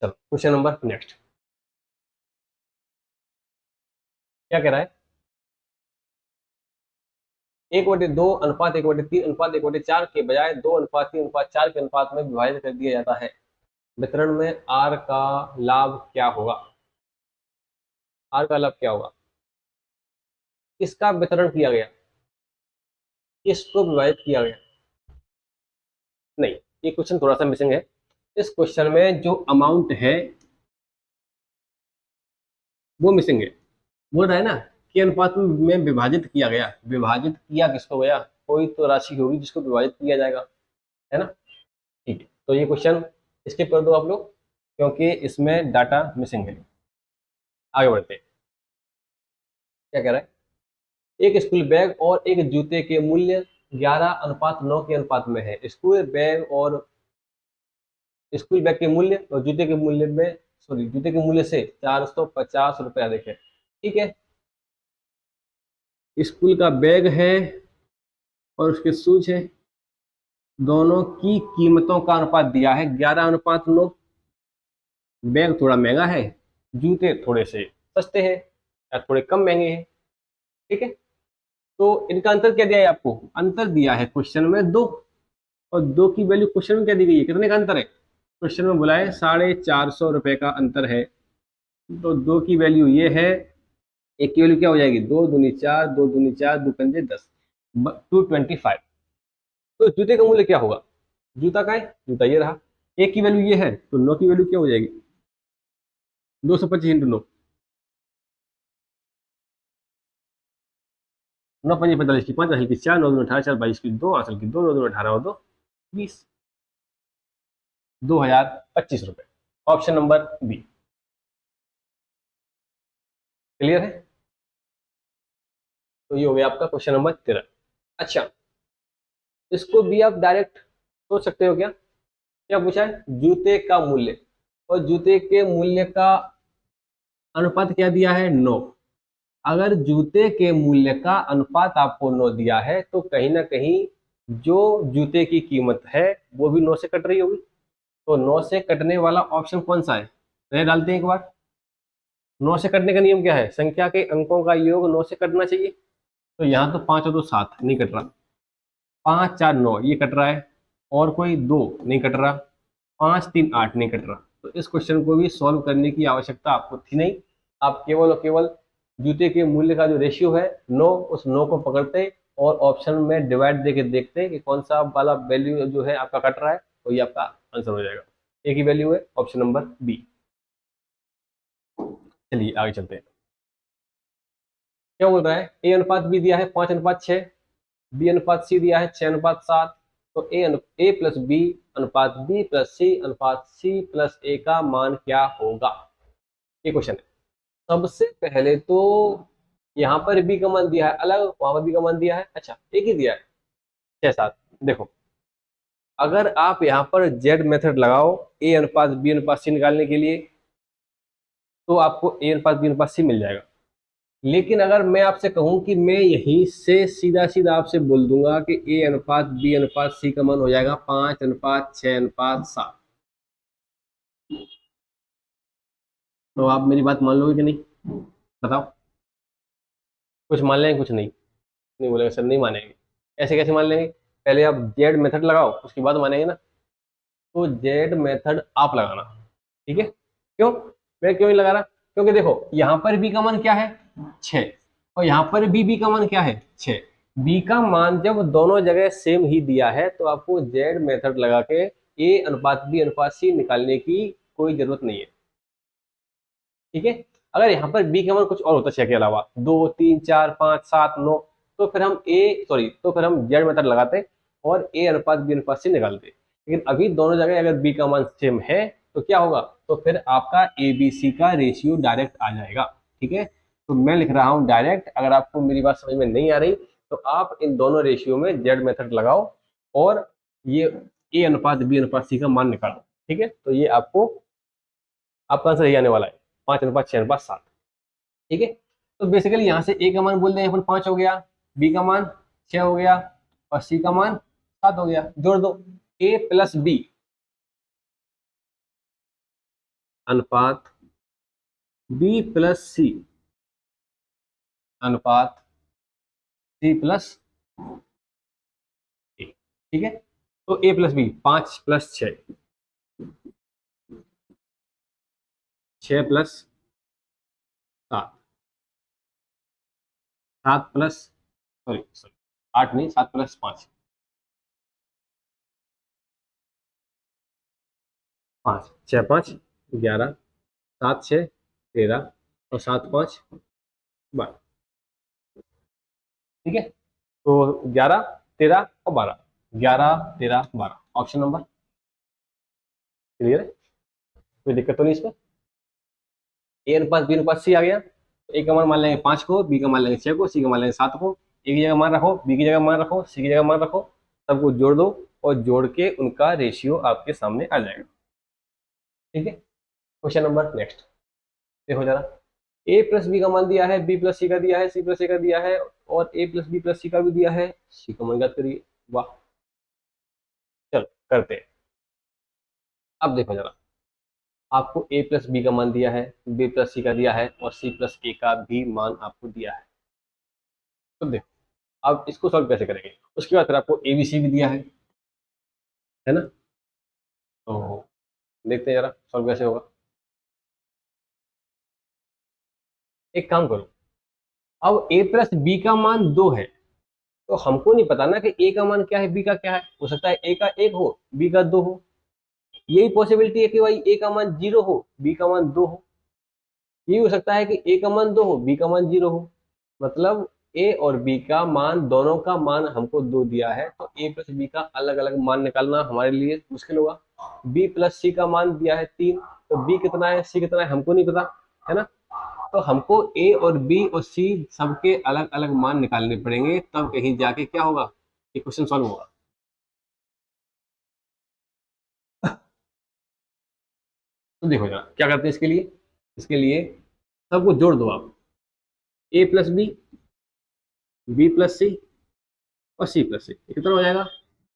चलो क्वेश्चन नंबर नेक्स्ट क्या कह रहा है। 1/2 अनुपात 1/3 अनुपात 1/4 के बजाय 2:3:4 के अनुपात में विभाजित कर दिया जाता है। वितरण में आर का लाभ क्या होगा। आर का लाभ क्या होगा, किसका वितरण किया गया, किसको विभाजित किया गया। नहीं, ये क्वेश्चन थोड़ा सा मिसिंग है। इस क्वेश्चन में जो अमाउंट है वो मिसिंग है। बोल रहा है ना कि अनुपात में विभाजित किया गया, विभाजित किया किसको गया, कोई तो राशि होगी जिसको विभाजित किया जाएगा, है ना। ठीक है, तो ये क्वेश्चन स्किप कर दो आप लोग क्योंकि इसमें डाटा मिसिंग है। आगे बढ़ते हैं, क्या कह रहा है। एक स्कूल बैग और एक जूते के मूल्य 11:9 के अनुपात में है। स्कूल बैग के मूल्य और जूते के मूल्य में, सॉरी जूते के मूल्य से 450 रुपये अधिक है। ठीक है, स्कूल का बैग है और उसके शूज है, दोनों की कीमतों का अनुपात दिया है 11:9। बैग थोड़ा महंगा है, जूते थोड़े से सस्ते हैं या थोड़े कम महंगे हैं। ठीक है, तो इनका अंतर क्या दिया है आपको, अंतर दिया है क्वेश्चन में 2, और 2 की वैल्यू क्वेश्चन में क्या दी गई है, कितने का अंतर है। क्वेश्चन में बोला है 450 रुपए का अंतर है। तो 2 की वैल्यू ये है, एक की वैल्यू क्या हो जाएगी, 2 दूनी 4, 2 दूनी 4, 2 पंजे 10, 225। तो जूते का मूल्य क्या होगा, जूता का है, जूता ये रहा, एक की वैल्यू ये है, तो 9 की वैल्यू क्या हो जाएगी, 225 × 9, 9 5 45 की 5 असल की 4, 9 दूनी 18, 4 22 की 2 असल की 2, 9 दूनी 18 और 2 20, 2025 रुपए। ऑप्शन नंबर बी क्लियर है। तो ये हो गया आपका क्वेश्चन नंबर 13। अच्छा, इसको भी आप डायरेक्ट सोच सकते हो क्या, क्या पूछा है, जूते का मूल्य और जूते के मूल्य का अनुपात क्या दिया है 9। अगर जूते के मूल्य का अनुपात आपको 9 दिया है तो कहीं ना कहीं जो जूते की कीमत है वो भी 9 से कट रही होगी। तो 9 से कटने वाला ऑप्शन कौन सा है, नए डालते हैं एक बार। 9 से कटने का नियम क्या है, संख्या के अंकों का योग 9 से कटना चाहिए। तो यहाँ तो 5 और 2 7 नहीं कट रहा, 5 4 9 ये कट रहा है, और कोई 2 नहीं कट रहा, 5 3 8 नहीं कट रहा। तो इस क्वेश्चन को भी सॉल्व करने की आवश्यकता आपको थी नहीं। आप केवल और केवल जूते के मूल्य का जो रेशियो है 9, उस 9 को पकड़ते और ऑप्शन में डिवाइड देके देखते कि कौन सा वाला वैल्यू जो है आपका कट रहा है, तो ये आपका आंसर हो जाएगा। एक ही वैल्यू है, ऑप्शन नंबर बी। चलिए आगे चलते हैं, क्या बोल रहा है, A/B दिया है 5:6, B/C दिया है 6:7। तो A प्लस बी अनुपात B प्लस C अनुपात C प्लस A का मान क्या होगा, ये क्वेश्चन है। सबसे पहले तो यहाँ पर बी का मान दिया है अलग, वहां पर बी का मान दिया है, अच्छा एक ही दिया है 6 7। देखो अगर आप यहाँ पर जेड मेथड लगाओ A/B/C निकालने के लिए तो आपको A/B/C मिल जाएगा। लेकिन अगर मैं आपसे कहूं कि मैं यहीं से सीधा सीधा आपसे बोल दूंगा कि A/B/C का मान हो जाएगा 5:6:7, तो आप मेरी बात मान लोगे कि नहीं, बताओ। कुछ मान लेंगे कुछ नहीं, नहीं बोलेंगे सर नहीं मानेंगे। ऐसे कैसे मान लेंगे, पहले आप जेड मेथड लगाओ उसके बाद मानेंगे ना। तो जेड मेथड आप लगाना, ठीक है। क्यों, मैं क्यों नहीं लगा रहा, क्योंकि देखो यहाँ पर बी का मान क्या है 6, और यहाँ पर भी बी का मान क्या है 6। बी का मान जब दोनों जगह सेम ही दिया है तो आपको जेड मेथड लगा के ए अनुपात बी अनुपात सी निकालने की कोई जरूरत नहीं है। ठीक है, अगर यहाँ पर बी का मान कुछ और होता छह के अलावा, 2 3 4 5 7 9, तो फिर हम जेड मेथड लगाते और ए अनुपात बी अनुपात सी निकालते। लेकिन अभी दोनों जगह अगर बी का मान सेम है तो क्या होगा, तो फिर आपका ए बी सी का रेशियो डायरेक्ट आ जाएगा। ठीक है, तो मैं लिख रहा हूं डायरेक्ट। अगर आपको मेरी बात समझ में नहीं आ रही तो आप इन दोनों रेशियो में जेड मेथड लगाओ और ये ए अनुपात बी अनुपात सी का मान निकालो। ठीक है, तो ये आपका आंसर यही आने वाला है, 5:6:7। ठीक है, तो बेसिकली यहाँ से ए का मान बोल दें अपन 5 हो गया, बी का मान 6 हो गया और सी का मान 7 हो गया। जोड़ दो, ए प्लस बी अनुपात बी प्लस सी अनुपात सी प्लस ए। ठीक है, तो A plus B 5 + 6, 6 + 7, 7 plus sorry sorry 8 नहीं, 7 + 5, 5 6 5 11, 7 6 13 और 7 5 12। ठीक है, तो 11 13 और 12, 11 13 12 ऑप्शन नंबर। क्लियर है, कोई दिक्कत तो नहीं इसमें। ए अनुपात बी अनुपात सी आ गया, तो ए का मान लेंगे 5 को, बी का मान लेंगे 6 को, सी का मान लेंगे 7 को। ए की जगह मान रखो, बी की जगह मान रखो, सी की जगह मान रखो, सबको जोड़ दो और जोड़ के उनका रेशियो आपके सामने आ जाएगा। ठीक है, क्वेश्चन नंबर नेक्स्ट देखो जरा। ए प्लस बी का मान दिया है, बी प्लस सी का दिया है, सी प्लस ए का दिया है और ए प्लस बी प्लस सी का भी दिया है। सी का मान ज्ञात करिए। वाह, चलो करते हैं। अब देखो जरा, आपको ए प्लस बी का मान दिया है, बी प्लस सी का दिया है और सी प्लस ए का भी मान आपको दिया है। तो देखो अब इसको सॉल्व कैसे करेंगे। उसके बाद फिर आपको ए बी सी भी दिया है ना। तो देखते हैं जरा सॉल्व कैसे होगा। एक काम करो, अब ए प्लस बी का मान 2 है, तो हमको नहीं पता ना कि ए का मान क्या है बी का क्या है। हो सकता है ए का 1 हो, बी का 2 हो। यही पॉसिबिलिटी है कि भाई ए का मान 0 हो, बी का मान 2 हो। ये हो सकता है कि ए का मान 2 हो, बी का मान 0 हो। मतलब ए और बी का मान, दोनों का मान हमको 2 दिया है, तो ए प्लस बी का अलग अलग मान निकालना हमारे लिए मुश्किल होगा। बी प्लस सी का मान दिया है 3, तो बी कितना है सी कितना है हमको नहीं पता, है ना। तो हमको ए और बी और सी सबके अलग अलग मान निकालने पड़ेंगे, तब कहीं जाके क्या होगा, ये क्वेश्चन सॉल्व होगा। तो देखो जरा क्या करते हैं इसके लिए। इसके लिए सबको जोड़ दो आप, ए प्लस बी प्लस सी और सी प्लस सी। कितना हो जाएगा,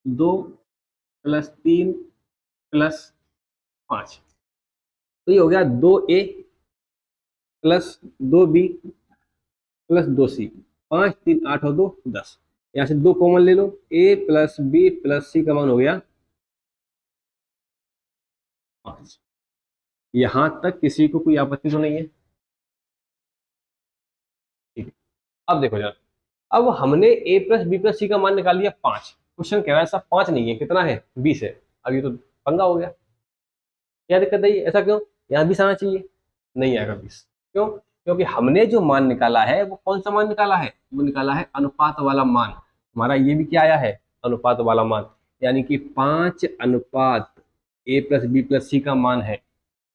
2 + 3 + 5। तो ये हो गया 2a plus 2b plus 2c। 5 3 8 और 2 10। यहाँ से 2 कॉमन ले लो, a plus B plus C का मान हो गया 5। यहां तक किसी को कोई आपत्ति तो नहीं है। ठीक है, अब देखो जरा, अब हमने a plus B plus C का मान निकाल लिया 5। क्वेश्चन कह रहा है सब 5 नहीं है, कितना है 20 है। अब ये तो पंगा हो गया, क्या दिक्कत है, ऐसा क्यों, यहाँ 20 आना चाहिए, नहीं आएगा 20। क्यों, क्योंकि हमने जो मान निकाला है वो कौन सा मान निकाला है, वो निकाला है अनुपात वाला मान। हमारा ये भी क्या आया है, अनुपात वाला मान, यानी कि 5 अनुपात a plus B plus C का मान है।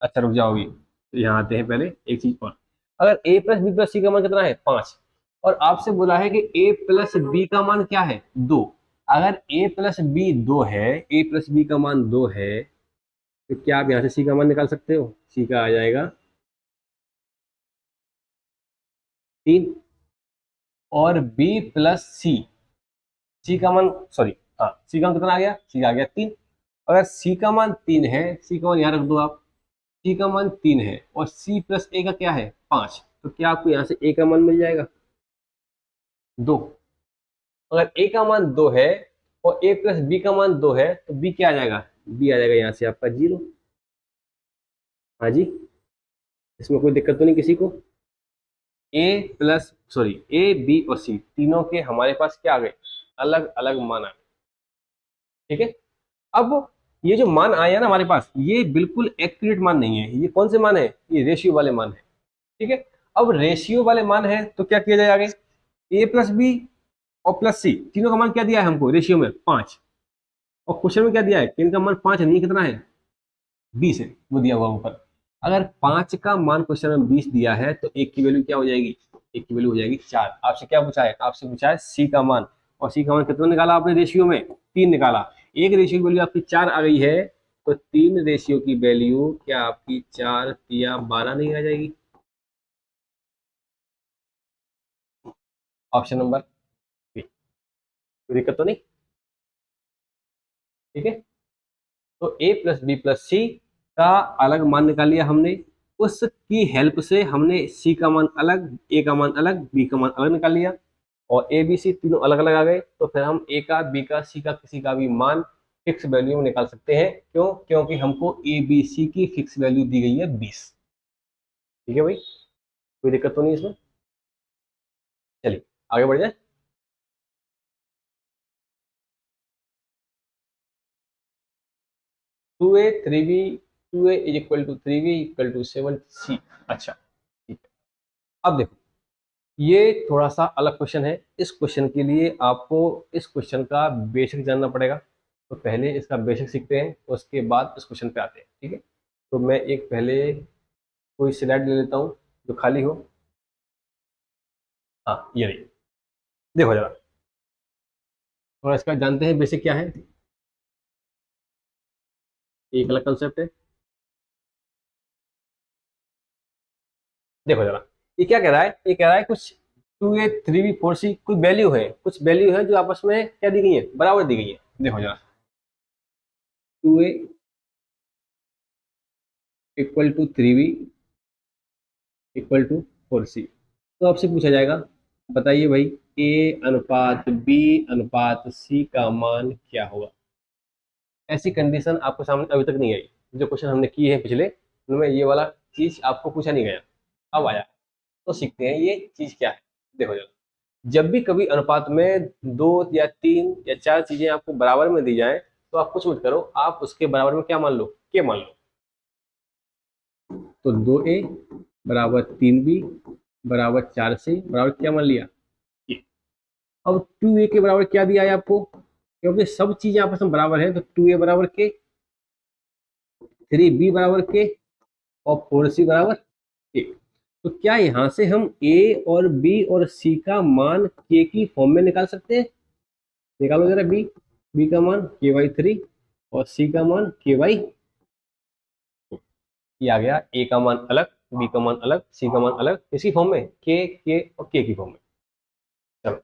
अच्छा रुक जाओगी, तो यहाँ आते हैं पहले एक चीज और। अगर a plus B plus C का मान कितना है 5, और आपसे बोला है कि a प्लस बी का मान क्या है 2। अगर a प्लस बी 2 है, a प्लस बी का मान 2 है, तो क्या आप यहाँ से सी का मान निकाल सकते हो। सी का आ जाएगा 3 और b प्लस सी, सी का मान सॉरी हाँ सी का मान कितना आ गया, सी आ गया 3। अगर सी का मान 3 है, सी का मान यहाँ रख दो आप, सी का मान 3 है और सी प्लस ए का क्या है 5, तो क्या आपको यहाँ से ए का मान मिल जाएगा 2। अगर ए का मान 2 है और ए प्लस बी का मान 2 है, तो बी क्या आ जाएगा, बी आ जाएगा यहाँ से आपका 0। हाँ जी, इसमें कोई दिक्कत तो नहीं किसी को। ए प्लस सॉरी ए बी और सी तीनों के हमारे पास क्या आ गए, अलग अलग मान आ गए। ठीक है, अब ये जो मान आया ना हमारे पास, ये बिल्कुल एक्यूरेट मान नहीं है। ये कौन से मान है? ये रेशियो वाले मान है। ठीक है, अब रेशियो वाले मान है तो क्या किया जाए आगे? ए प्लस बी और प्लस सी, तीनों का मान क्या दिया है हमको रेशियो में? 5। और क्वेश्चन में क्या दिया है कि इनका मान 5 नहीं, कितना है? 20 है, वो दिया हुआ ऊपर। अगर 5 का मान क्वेश्चन में 20 दिया है तो एक की वैल्यू क्या हो जाएगी? एक की वैल्यू हो जाएगी 4। आपसे क्या पूछा है? आपसे पूछा है सी का मान, और सी का मान कितना निकाला आपने रेशियो में? 3 निकाला। एक रेशियो की वैल्यू आपकी 4 आ गई है, तो 3 रेशियो की वैल्यू क्या आपकी 4 या 12 नहीं आ जाएगी? Option number B. कोई दिक्कत तो नहीं? ठीक है, तो A plus B plus C का अलग मान निकाल लिया हमने। उसकी हेल्प से हमने सी का मान अलग, ए का मान अलग, बी का मान अलग निकाल लिया, और ए बी सी तीनों अलग अलग आ गए। तो फिर हम ए का, बी का, सी का किसी का भी मान फिक्स वैल्यू में निकाल सकते हैं। क्यों? क्योंकि हमको ए बी सी की फिक्स वैल्यू दी गई है 20। ठीक है भाई, कोई दिक्कत तो नहीं इसमें? चलिए आगे बढ़ जाए। 2a 3b, 2a is equal to 3b equal to 7c। अच्छा ठीक है, अब देखो, ये थोड़ा सा अलग क्वेश्चन है। इस क्वेश्चन के लिए आपको इस क्वेश्चन का बेसिक जानना पड़ेगा। तो पहले इसका बेसिक सीखते हैं, उसके बाद इस क्वेश्चन पे आते हैं। ठीक है, तो मैं एक पहले कोई स्लाइड ले लेता हूँ जो खाली हो। हाँ ये रही, देखो जरा, थोड़ा इसका जानते हैं बेसिक क्या है। एक अलग कंसेप्ट है। देखो जरा, ये क्या कह रहा है? ये कह रहा है कुछ 2a 3b 4c कुछ वैल्यू है, कुछ वैल्यू है जो आपस में क्या दी गई है? बराबर दी गई है। देखो जरा, 2a equal to 3b equal to 4c। तो आपसे पूछा जाएगा, बताइए भाई, ए अनुपात बी अनुपात सी का मान क्या होगा? ऐसी कंडीशन आपके सामने अभी तक नहीं आई। जो क्वेश्चन हमने किए हैं पिछले, उनमें ये वाला चीज आपको पूछा नहीं गया, अब आया। तो सीखते हैं ये चीज क्या है। देखो जरा, जब भी कभी अनुपात में 2 या 3 या 4 चीजें आपको बराबर में दी जाए, तो आप कुछ मत करो, आप उसके बराबर में क्या मान लो? के मान लो। तो 2a बराबर 3b बराबर 4c बराबर क्या मान लिया? के। अब 2a के बराबर क्या दिया है आपको? क्योंकि सब चीजें आपस में बराबर है, तो 2a बराबर के, 3b बराबर के, और 4c बराबर के। तो क्या यहां से हम a और b और c का मान k की फॉर्म में निकाल सकते हैं? निकालो जरा, b का मान k/3 और c का मान k/। ये आ गया, ए का मान अलग, बी का मान अलग, सी का मान अलग, इसी फॉर्म में के और के की फॉर्म में। चलो,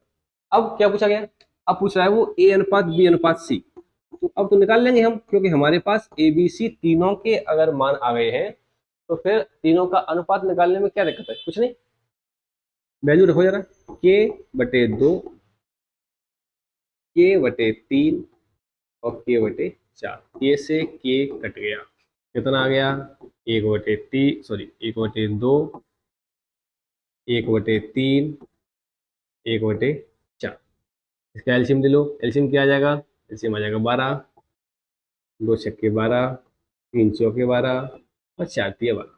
अब क्या पूछा गया? अब पूछ रहा है वो ए अनुपात बी अनुपात सी। तो अब तो निकाल लेंगे हम, क्योंकि हमारे पास ए बी सी तीनों के अगर मान आ गए हैं, तो फिर तीनों का अनुपात निकालने में क्या दिक्कत है? कुछ नहीं। वैल्यू रखो जरा, k/2, k/3 और k/4। ए से के कट गया, कितना आ गया? 1/3, सॉरी 1/2, 1/3, 1/4। इसका एलसीएम ले लो, एलसीएम क्या आ जाएगा? एलसीएम आ जाएगा 12, 2 छक्के 12, 3 चौके 12 और 4 तिया 12।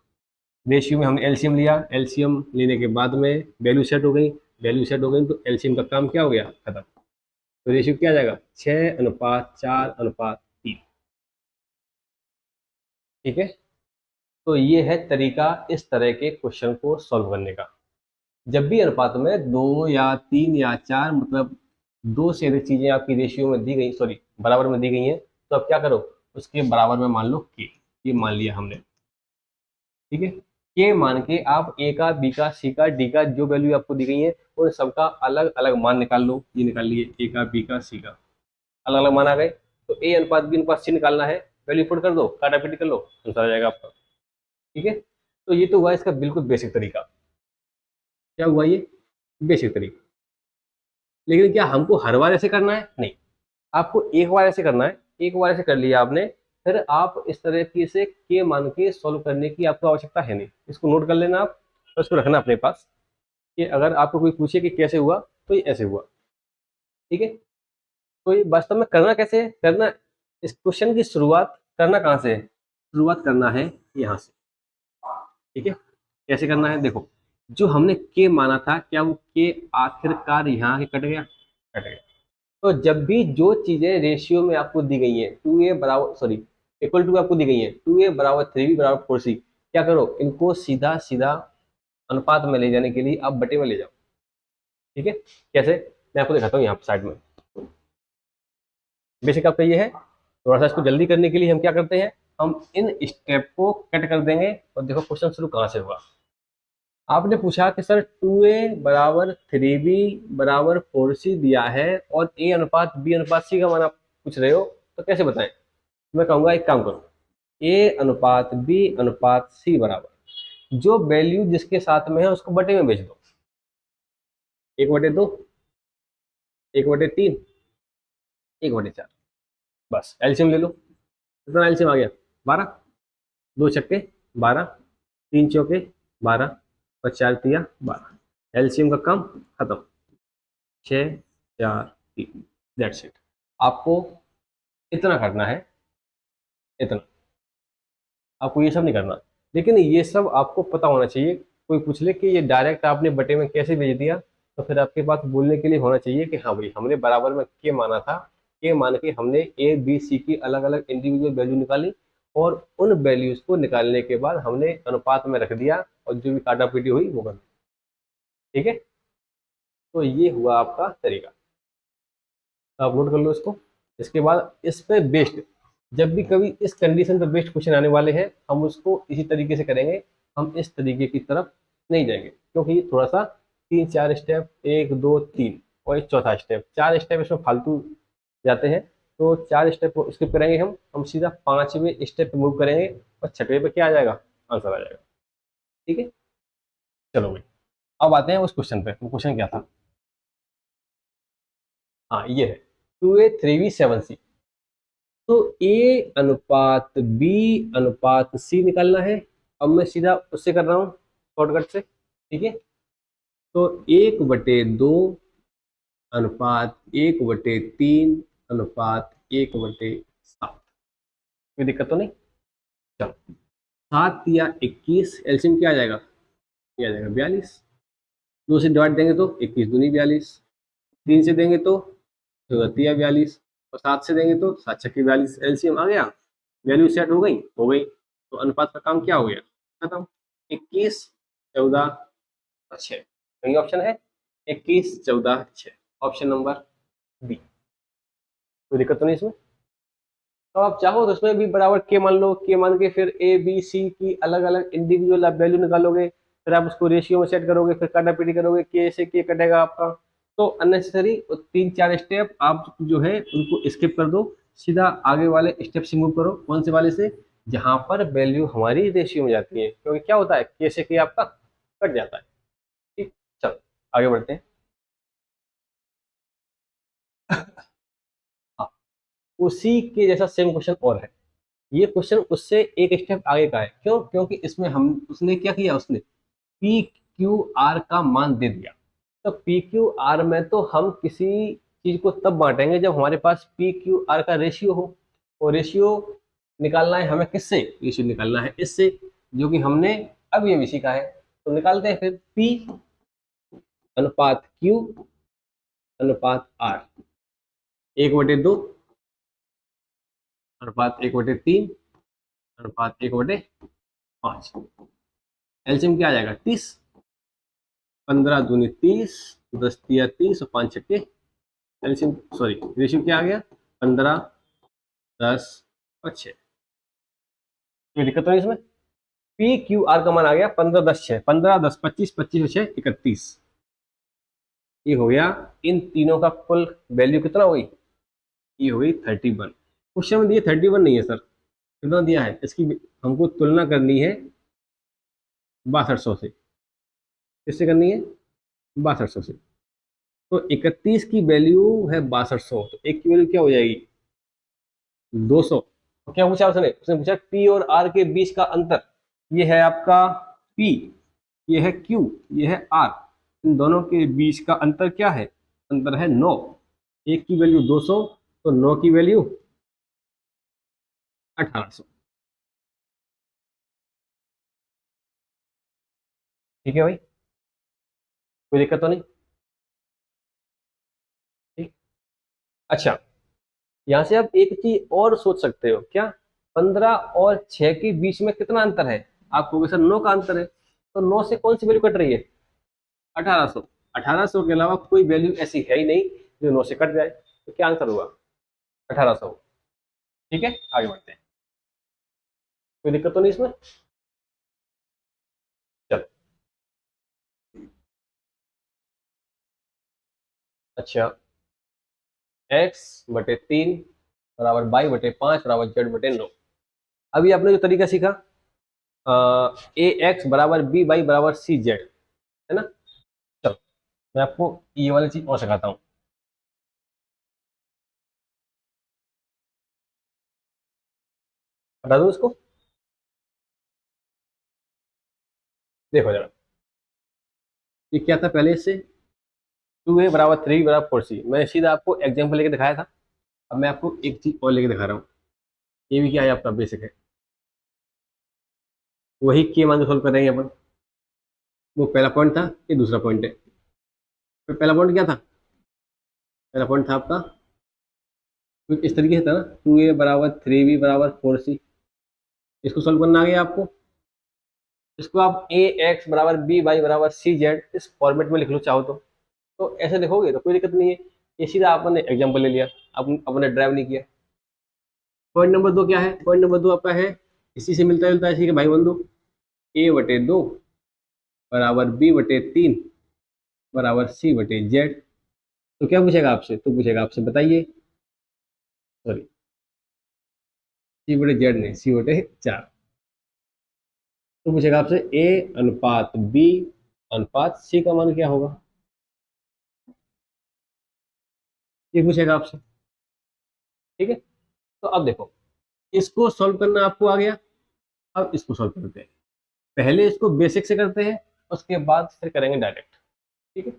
रेशियो में हमने एलसीएम लिया, एलसीएम लेने के बाद में वैल्यू सेट हो गई। वैल्यू सेट हो गई तो एलसीएम का काम क्या हो गया? खत्म। तो रेशियो क्या आ जाएगा? 6:4:3। ठीक है, तो ये है तरीका इस तरह के क्वेश्चन को सॉल्व करने का। जब भी अनुपात में 2 या 3 या 4, मतलब 2 से अधिक चीजें आपकी रेशियो में दी गई, सॉरी बराबर में दी गई हैं, तो अब क्या करो? उसके बराबर में मान लो के। ये मान लिया हमने। ठीक है, के मान के आप ए का, बी का, सी का, डी का जो वैल्यू आपको दी गई है, उन सबका अलग अलग मान निकाल लो। ये निकाल लिए, ए का, बी का, सी का अलग अलग मान आ गए। तो ए अनुपात बी अनुपात सी निकालना है, वैल्यू पुट कर दो, काटा पीटी कर लो, आंसर आ जाएगा आपका। ठीक है, तो ये तो हुआ इसका बिल्कुल बेसिक तरीका। क्या हुआ ये? बेसिक तरीका। लेकिन क्या हमको हर बार ऐसे करना है? नहीं, आपको एक बार ऐसे करना है। एक बार ऐसे कर लिया आपने, फिर आप इस तरीके से के मान के सॉल्व करने की आपको आवश्यकता है नहीं। इसको नोट कर लेना आप, और इसको रखना अपने पास, कि अगर आपको कोई पूछे कि कैसे हुआ, तो ये ऐसे हुआ। ठीक है, तो ये वास्तव में करना कैसे है? करना इस क्वेश्चन की शुरुआत करना कहाँ से है? शुरुआत करना है यहाँ से, ठीक है। कैसे करना है? देखो, जो हमने के माना था, क्या वो के आखिरकार यहाँ के कट गया? कट गया। तो जब भी जो चीजें रेशियो में आपको दी गई है, 2a बराबर, सॉरी, इक्वल टू आपको दी गई है, 2a बराबर 3b बराबर 4c, क्या करो, इनको सीधा सीधा अनुपात में ले जाने के लिए आप बटे में ले जाओ, ठीक है। कैसे? मैं आपको दिखाता हूँ यहाँ साइड में। बेसिक आपका ये है। थोड़ा सा इसको जल्दी करने के लिए हम क्या करते हैं, हम इन स्टेप को कट कर देंगे और देखो क्वेश्चन शुरू कहाँ से हुआ। आपने पूछा कि सर 2a बराबर 3b बराबर 4c दिया है और a अनुपात b अनुपात c का मान आप पूछ रहे हो, तो कैसे बताएं? मैं कहूंगा एक काम करो, a अनुपात b अनुपात c बराबर जो वैल्यू जिसके साथ में है उसको बटे में भेज दो, 1/2, 1/3, 1/4, बस एलसीएम ले लो। कितना एलसीएम आ गया? 12, 2 छक्के 12, 3 चौके 12 और 4 तिया 12। एलसीएम का काम खत्म, 6, 4, 3, दैट्स इट। आपको इतना करना है, इतना, आपको ये सब नहीं करना। लेकिन ये सब आपको पता होना चाहिए। कोई पूछ ले कि ये डायरेक्ट आपने बटे में कैसे भेज दिया, तो फिर आपके पास बोलने के लिए होना चाहिए कि हाँ भाई, हमने बराबर में के माना था, के मान के हमने ए बी सी की अलग अलग इंडिविजुअल वैल्यू निकाली और उन वैल्यूज को निकालने के बाद हमने अनुपात में रख दिया और जो भी काटा पीटी हुई वो कर दी, ठीक है। तो ये हुआ आपका तरीका, आप नोट कर लो इसको। इसके बाद इस पे बेस्ड, जब भी कभी इस कंडीशन पे बेस्ड क्वेश्चन आने वाले हैं, हम उसको इसी तरीके से करेंगे। हम इस तरीके की तरफ नहीं जाएंगे, क्योंकि ये थोड़ा सा 3 4 स्टेप, 1 2 3 और एक चौथा स्टेप, 4 स्टेप इसमें फालतू जाते हैं। तो 4 स्टेप को स्किप करेंगे, हम सीधा 5वें स्टेप पे मूव करेंगे और 6वें पे क्या आ जाएगा? आंसर आ जाएगा, ठीक है। चलो भाई, अब आते हैं उस क्वेश्चन पे। वो क्वेश्चन क्या था? हाँ, ये है 2a 3b 7c। तो ए अनुपात बी अनुपात सी निकालना है। अब मैं सीधा उससे कर रहा हूँ, शॉर्टकट से, ठीक है। तो 1/2 अनुपात 1/3 अनुपात 1/7। कोई दिक्कत तो नहीं? चलो, 7 या 21, एलसीएम क्या आ जाएगा? ये आ जाएगा 42। 2 से डिवाइड देंगे तो 21 दूनी 42, 3 से देंगे तो 14 42 और 7 से देंगे तो 7 6 42। एलसीएम आ गया, वैल्यू सेट हो गई, हो गई। तो अनुपात का काम क्या हो गया? खत्म। 21 14 6, कहीं ऑप्शन है 21 14 6, ऑप्शन नंबर बी। कोई दिक्कत तो नहीं इसमें? तो आप चाहो तो उसमें भी बराबर के मान लो, के मान के फिर ए बी सी की अलग अलग इंडिविजुअल आप वैल्यू निकालोगे, फिर आप उसको रेशियो में सेट करोगे, फिर काटापीटी करोगे, के से के कटेगा आपका। तो अननेसेसरी 3 4 स्टेप आप जो है उनको स्किप कर दो, सीधा आगे वाले स्टेप से मूव करो। कौन से वाले से? जहां पर वैल्यू हमारी रेशियो में जाती है, क्योंकि क्या होता है, के से के आपका कट जाता है, ठीक। चलो आगे बढ़ते हैं। हाँ, उसी के जैसा सेम क्वेश्चन और है। ये क्वेश्चन उससे एक स्टेप आगे का है। क्यों? क्योंकि इसमें हम, उसने क्या किया, उसने पी क्यू आर का मान दे दिया। तो पी क्यू आर में तो हम किसी चीज को तब बांटेंगे जब हमारे पास पी क्यू आर का रेशियो हो। और रेशियो निकालना है हमें किससे? रेशियो निकालना है इससे, जो कि हमने अब ये भी सीखा है। तो निकालते हैं फिर, पी अनुपात क्यू अनुपात आर, 1/2 अनुपात 1/3 अनुपात 1/5। एलसीएम क्या आ जाएगा? 30, 15 दूनी 30, 10 तिया 30 और 5 छक्के। एलसीएम, सॉरी, रेशियो क्या आ गया? 15 10 और 6। कोई दिक्कत तो नहीं इसमें? पी क्यू आर का मान आ गया 15 10 6, 15 10 25, 25 और 6 31। ये हो गया इन तीनों का कुल वैल्यू कितना हुई? ये हुई 31। क्वेश्चन में दिए 31 नहीं है सर, कितना दिया है? इसकी हमको तुलना करनी है 6200 से। किससे करनी है? 6200 से। तो 31 की वैल्यू है 6200, तो एक की वैल्यू क्या हो जाएगी? 200। तो क्या पूछा उसने? उसने पूछा पी और आर के बीच का अंतर। ये है आपका पी, ये है क्यू, ये है आर। इन दोनों के बीच का अंतर क्या है? अंतर है 9। एक की वैल्यू 200, तो 9 की वैल्यू 1800। ठीक है भाई, कोई दिक्कत तो नहीं? ठीक। अच्छा, यहाँ से आप एक चीज और सोच सकते हो क्या, 15 और 6 के बीच में कितना अंतर है? आप कहोगे सर 9 का अंतर है, तो 9 से कौन सी वैल्यू कट रही है? 1800। 1800 के अलावा कोई वैल्यू ऐसी है ही नहीं जो 9 से कट जाए, तो क्या आंसर हुआ? 1800। ठीक है, आगे बढ़ते हैं। कोई दिक्कत तो नहीं इसमें? चलो। अच्छा, x/3 बराबर y/5 बराबर z/9। अभी आपने जो तरीका सीखा, ए एक्स बराबर बी वाई बराबर सी जेड, है ना? चलो, मैं आपको ये वाली चीज और सिखाता हूँ। बता दूँ इसको? देखो जरा, ये क्या था पहले इससे, 2a बराबर 3b बराबर 4c। मैं सीधा आपको एग्जाम्पल लेके दिखाया था। अब मैं आपको एक चीज और लेके दिखा रहा हूँ। ये भी क्या है, आपका बेसिक है। वही के मान को सोल्व कर रहे हैं अपन। वो पहला पॉइंट था, ये दूसरा पॉइंट है। तो पहला पॉइंट क्या था? पहला पॉइंट था आपका कुछ इस तरीके से था ना, 2a बराबर 3b बराबर 4c। इसको सोल्व करना आ गया आपको। इसको आप ए एक्स बराबर बी वाई बराबर सी जेड इस फॉर्मेट में लिख लो चाहो तो ऐसे लिखोगे तो कोई दिक्कत नहीं है। ये सीधा आपने एग्जाम्पल ले लिया, आपने ड्राइव नहीं किया। पॉइंट नंबर 2 क्या है? पॉइंट नंबर 2 आपका है, इसी से मिलता जुलता है, इसी के भाई बंधु, a/2 बराबर b/3 बराबर c/जेड। तो क्या पूछेगा आपसे? तो पूछेगा आपसे, बताइए, सॉरी, c/जेड नहीं, c/4। तो पूछेगा आपसे a अनुपात b अनुपात c का मान क्या होगा, ये पूछेगा आपसे। ठीक है, तो अब देखो, इसको सॉल्व करना आपको आ गया। अब इसको सॉल्व करते हैं। पहले इसको बेसिक से करते हैं, उसके बाद फिर करेंगे डायरेक्ट। ठीक है,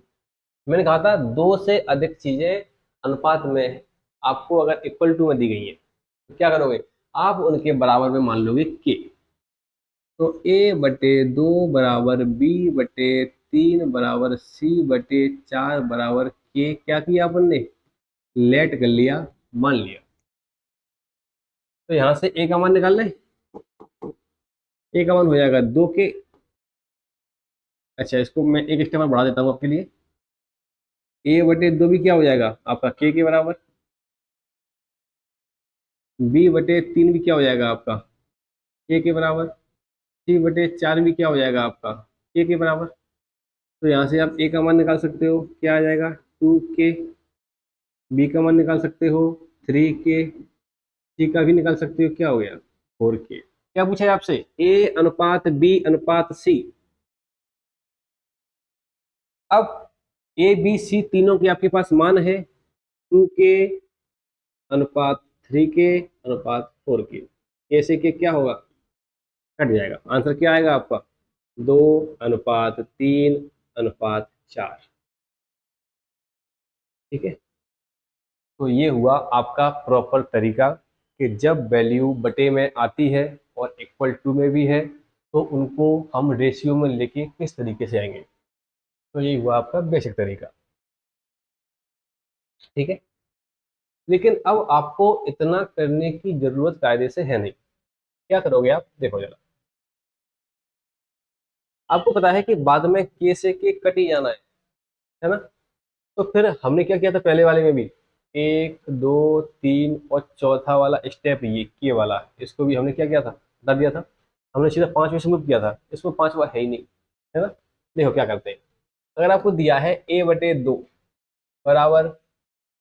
मैंने कहा था दो से अधिक चीजें अनुपात में आपको अगर इक्वल टू में दी गई है तो क्या करोगे, आप उनके बराबर में मान लोगे के। तो a/2 बराबर b/3 बराबर c/4 बराबर के, क्या किया अपन ने? लेट कर लिया, मान लिया। तो यहां से a का मान निकाल लें। a का मान हो जाएगा 2 के। अच्छा, इसको मैं एक स्टेप और बढ़ा देता हूँ आपके लिए। a/2 भी क्या हो जाएगा आपका के बराबर। b/3 भी क्या हो जाएगा आपका के बराबर। c/4 भी क्या हो जाएगा आपका के बराबर। तो यहाँ से आप a का मान निकाल सकते हो, क्या आ जाएगा? 2 के। b का मान निकाल सकते हो, 3 के। c का भी निकाल सकते हो, क्या हो गया? 4 के। क्या पूछा है आपसे? a अनुपात b अनुपात c। अब ए बी सी तीनों के आपके पास मान है, 2 के अनुपात 3 के अनुपात 4 के। ऐसे के क्या होगा? कट जाएगा। आंसर क्या आएगा आपका? 2:3:4। ठीक है, तो ये हुआ आपका प्रॉपर तरीका कि जब वैल्यू बटे में आती है और इक्वल टू में भी है तो उनको हम रेशियो में लेके किस तरीके से आएंगे। तो ये हुआ आपका बेसिक तरीका। ठीक है, लेकिन अब आपको इतना करने की जरूरत कायदे से है नहीं। क्या करोगे आप? देखो जरा, आपको पता है कि बाद में के से के कट ही जाना है ना? तो फिर हमने क्या किया था पहले वाले में भी, 1 2 3 और चौथा वाला स्टेप ये के वाला, इसको भी हमने क्या किया था, बता दिया था। हमने सीधा 5 में से मूव किया था, इसमें 5वां है ही नहीं, है ना? देखो क्या करते हैं। अगर आपको दिया है a/2 बराबर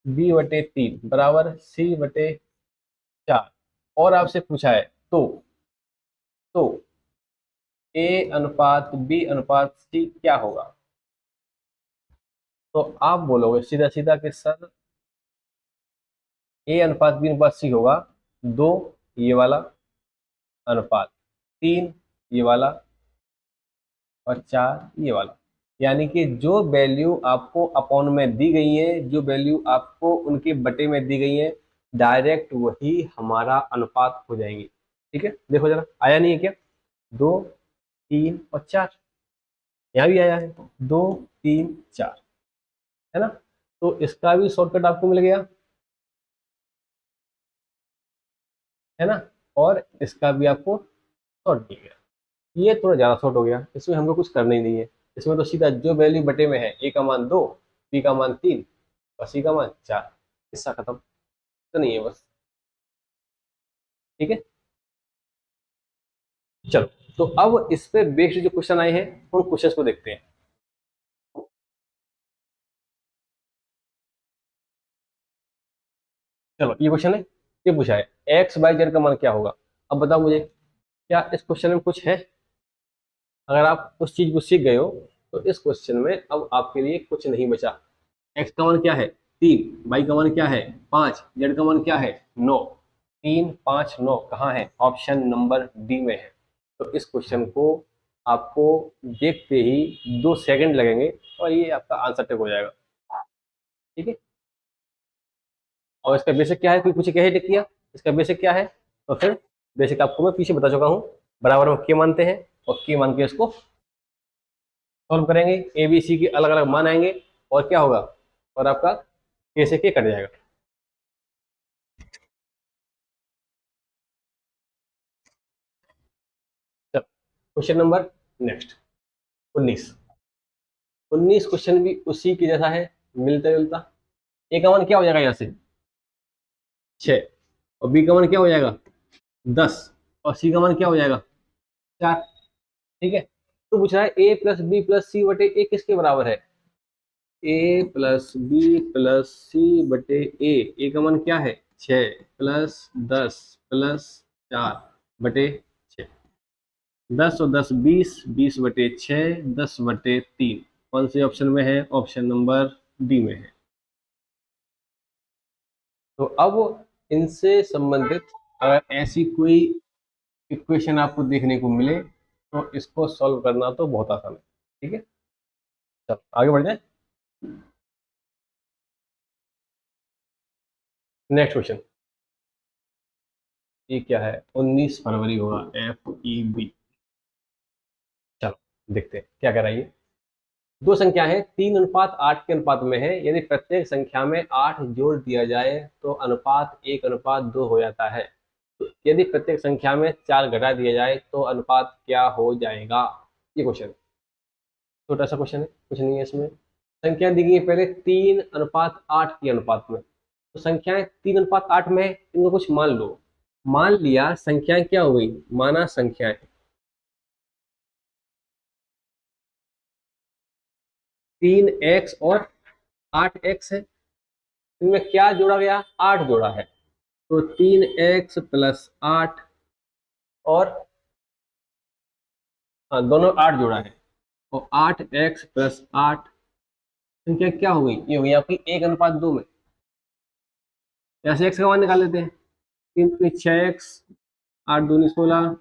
b/3 बराबर c/4 और आपसे पूछा है तो a अनुपात b अनुपात c क्या होगा, तो आप बोलोगे सीधा सीधा कि सर a अनुपात b अनुपात c होगा 2 ये वाला अनुपात 3 ये वाला और 4 ये वाला। यानी कि जो वैल्यू आपको अपॉन में दी गई है, जो वैल्यू आपको उनके बटे में दी गई है, डायरेक्ट वही हमारा अनुपात हो जाएंगे। ठीक है, देखो जरा आया नहीं है क्या, 2 3 और 4, यहाँ भी आया है 2 3 4, है ना। तो इसका भी शॉर्टकट आपको मिल गया, है ना, और इसका भी आपको शॉर्ट मिल गया। ये थोड़ा ज़्यादा शॉर्ट हो गया, इसमें हमको कुछ करना ही नहीं है। इसमें तो सीधा जो वैल्यू बटे में है, ए का मान 2, बी का मान 3 और सी का मान 4, किस्सा खत्म। तो नहीं है बस। ठीक है, चलो तो अब इस पे बेस्ड जो क्वेश्चन आए हैं उन क्वेश्चंस को देखते हैं। चलो ये क्वेश्चन है, ये पूछा है एक्स बाई जेड का मान क्या होगा। अब बताओ मुझे, क्या इस क्वेश्चन में कुछ है? अगर आप उस चीज को सीख गए हो तो इस क्वेश्चन में अब आपके लिए कुछ नहीं बचा। एक्स का मान क्या है 3, वाई का मान क्या है 5, जेड का मान क्या है 9। 3 5 9 कहाँ है? ऑप्शन नंबर डी में है। तो इस क्वेश्चन को आपको देखते ही 2 सेकंड लगेंगे और ये आपका आंसर टिक हो जाएगा। ठीक है, और इसका बेसिक क्या है, कोई पूछे क्या है टिक किया, इसका बेसिक क्या है? तो फिर बेसिक आपको मैं पीछे बता चुका हूँ। बराबर में के मानते हैं और के मान के इसको सॉल्व करेंगे, ए बी सी के अलग अलग मान आएंगे और क्या होगा, और आपका के से के कट जाएगा। चलो क्वेश्चन नंबर नेक्स्ट 19। 19 क्वेश्चन भी उसी की जैसा है, मिलता जुलता। ए का मान क्या हो जाएगा यहाँ से 6, और बी का मान क्या हो जाएगा 10, और सी का मान क्या हो जाएगा 4। ठीक है, तो पूछ रहा है ए प्लस बी प्लस सी बटे ए किसके बराबर है? ए प्लस बी प्लस सी बटे ए का मान क्या है 6 प्लस 10 प्लस 4 बटे 6। 10 और 10 20, 20/6, 10/3। कौन से ऑप्शन में है? ऑप्शन नंबर डी में है। तो अब इनसे संबंधित अगर ऐसी कोई इक्वेशन आपको देखने को मिले तो इसको सॉल्व करना तो बहुत आसान है। ठीक है, चलो आगे बढ़ जाए। नेक्स्ट क्वेश्चन, ये क्या है 19 फरवरी होगा FEB। चलो देखते हैं क्या कह रहा है ये। दो संख्या है 3:8 के अनुपात में है, यदि प्रत्येक संख्या में 8 जोड़ दिया जाए तो अनुपात 1:2 हो जाता है। तो यदि प्रत्येक संख्या में 4 घटा दिया जाए तो अनुपात क्या हो जाएगा? ये क्वेश्चन, छोटा सा क्वेश्चन है, कुछ नहीं है इसमें। संख्या दी गई है पहले 3:8 के अनुपात में, तो संख्याएं 3:8 में है, इनको कुछ मान लो। मान लिया संख्याएं क्या हो गई, माना संख्याएं 3x और 8x है, इनमें क्या जोड़ा गया 8 जोड़ा है। तो 3x + 8 और हाँ दोनों 8 जोड़ा है, और 8x + 8 संख्या क्या हो गई, ये हो गई आपकी 1:2 में। यहाँ से x का मान निकाल लेते हैं, 3×6x, 8×2=16,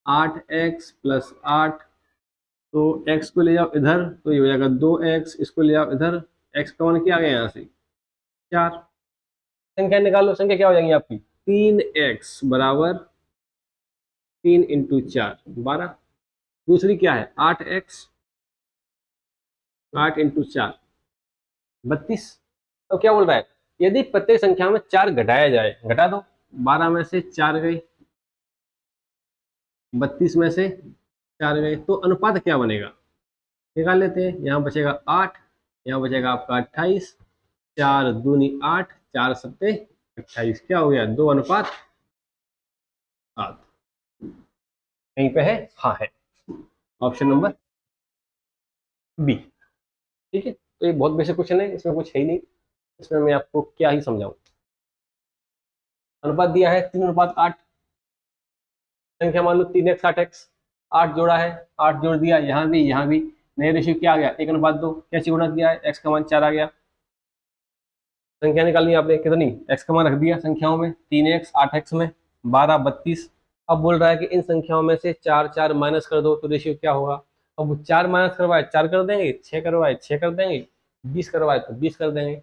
8x + 8। तो x को ले जाओ इधर तो ये हो जाएगा 2x, इसको ले जाओ इधर, x का मान क्या आ गया यहाँ से 4। संख्या निकालो, संख्या क्या हो जाएंगी आपकी 3x बराबर 3 × 4 12। दूसरी क्या है 8x, 8 × 4 32। तो क्या बोल रहा है, यदि प्रत्येक संख्या में 4 घटाया जाए, घटा दो, 12 में से 4 गए, 32 में से 4 गए, तो अनुपात क्या बनेगा निकाल लेते हैं। यहाँ बचेगा 8, यहाँ बचेगा आपका 28, 4×2 = 8, 4×7 = 28, क्या हो गया 2:7। कहीं पे है? हाँ है, ऑप्शन नंबर बी। ठीक है, तो ये बहुत बेसिक क्वेश्चन है, इसमें कुछ है ही नहीं, इसमें मैं आपको क्या ही समझाऊं। अनुपात दिया है 3:8, संख्या मान लो 3x 8x, 8 जोड़ा है, 8 जोड़ दिया, यहाँ भी नए रेशियो क्या आ गया 1:2, कैसे गुणा किया है, x का मान 4 आ गया। संख्या निकालनी है आपने कितनी, x का मान रख दिया संख्याओं में 3x 8x में 12 32। अब बोल रहा है कि इन संख्याओं में से 4 4 माइनस कर दो तो रेशियो क्या होगा। अब 4 माइनस करवाए 4 कर देंगे, 6 करवाए 6 कर देंगे, 20 करवाए तो 20 कर देंगे।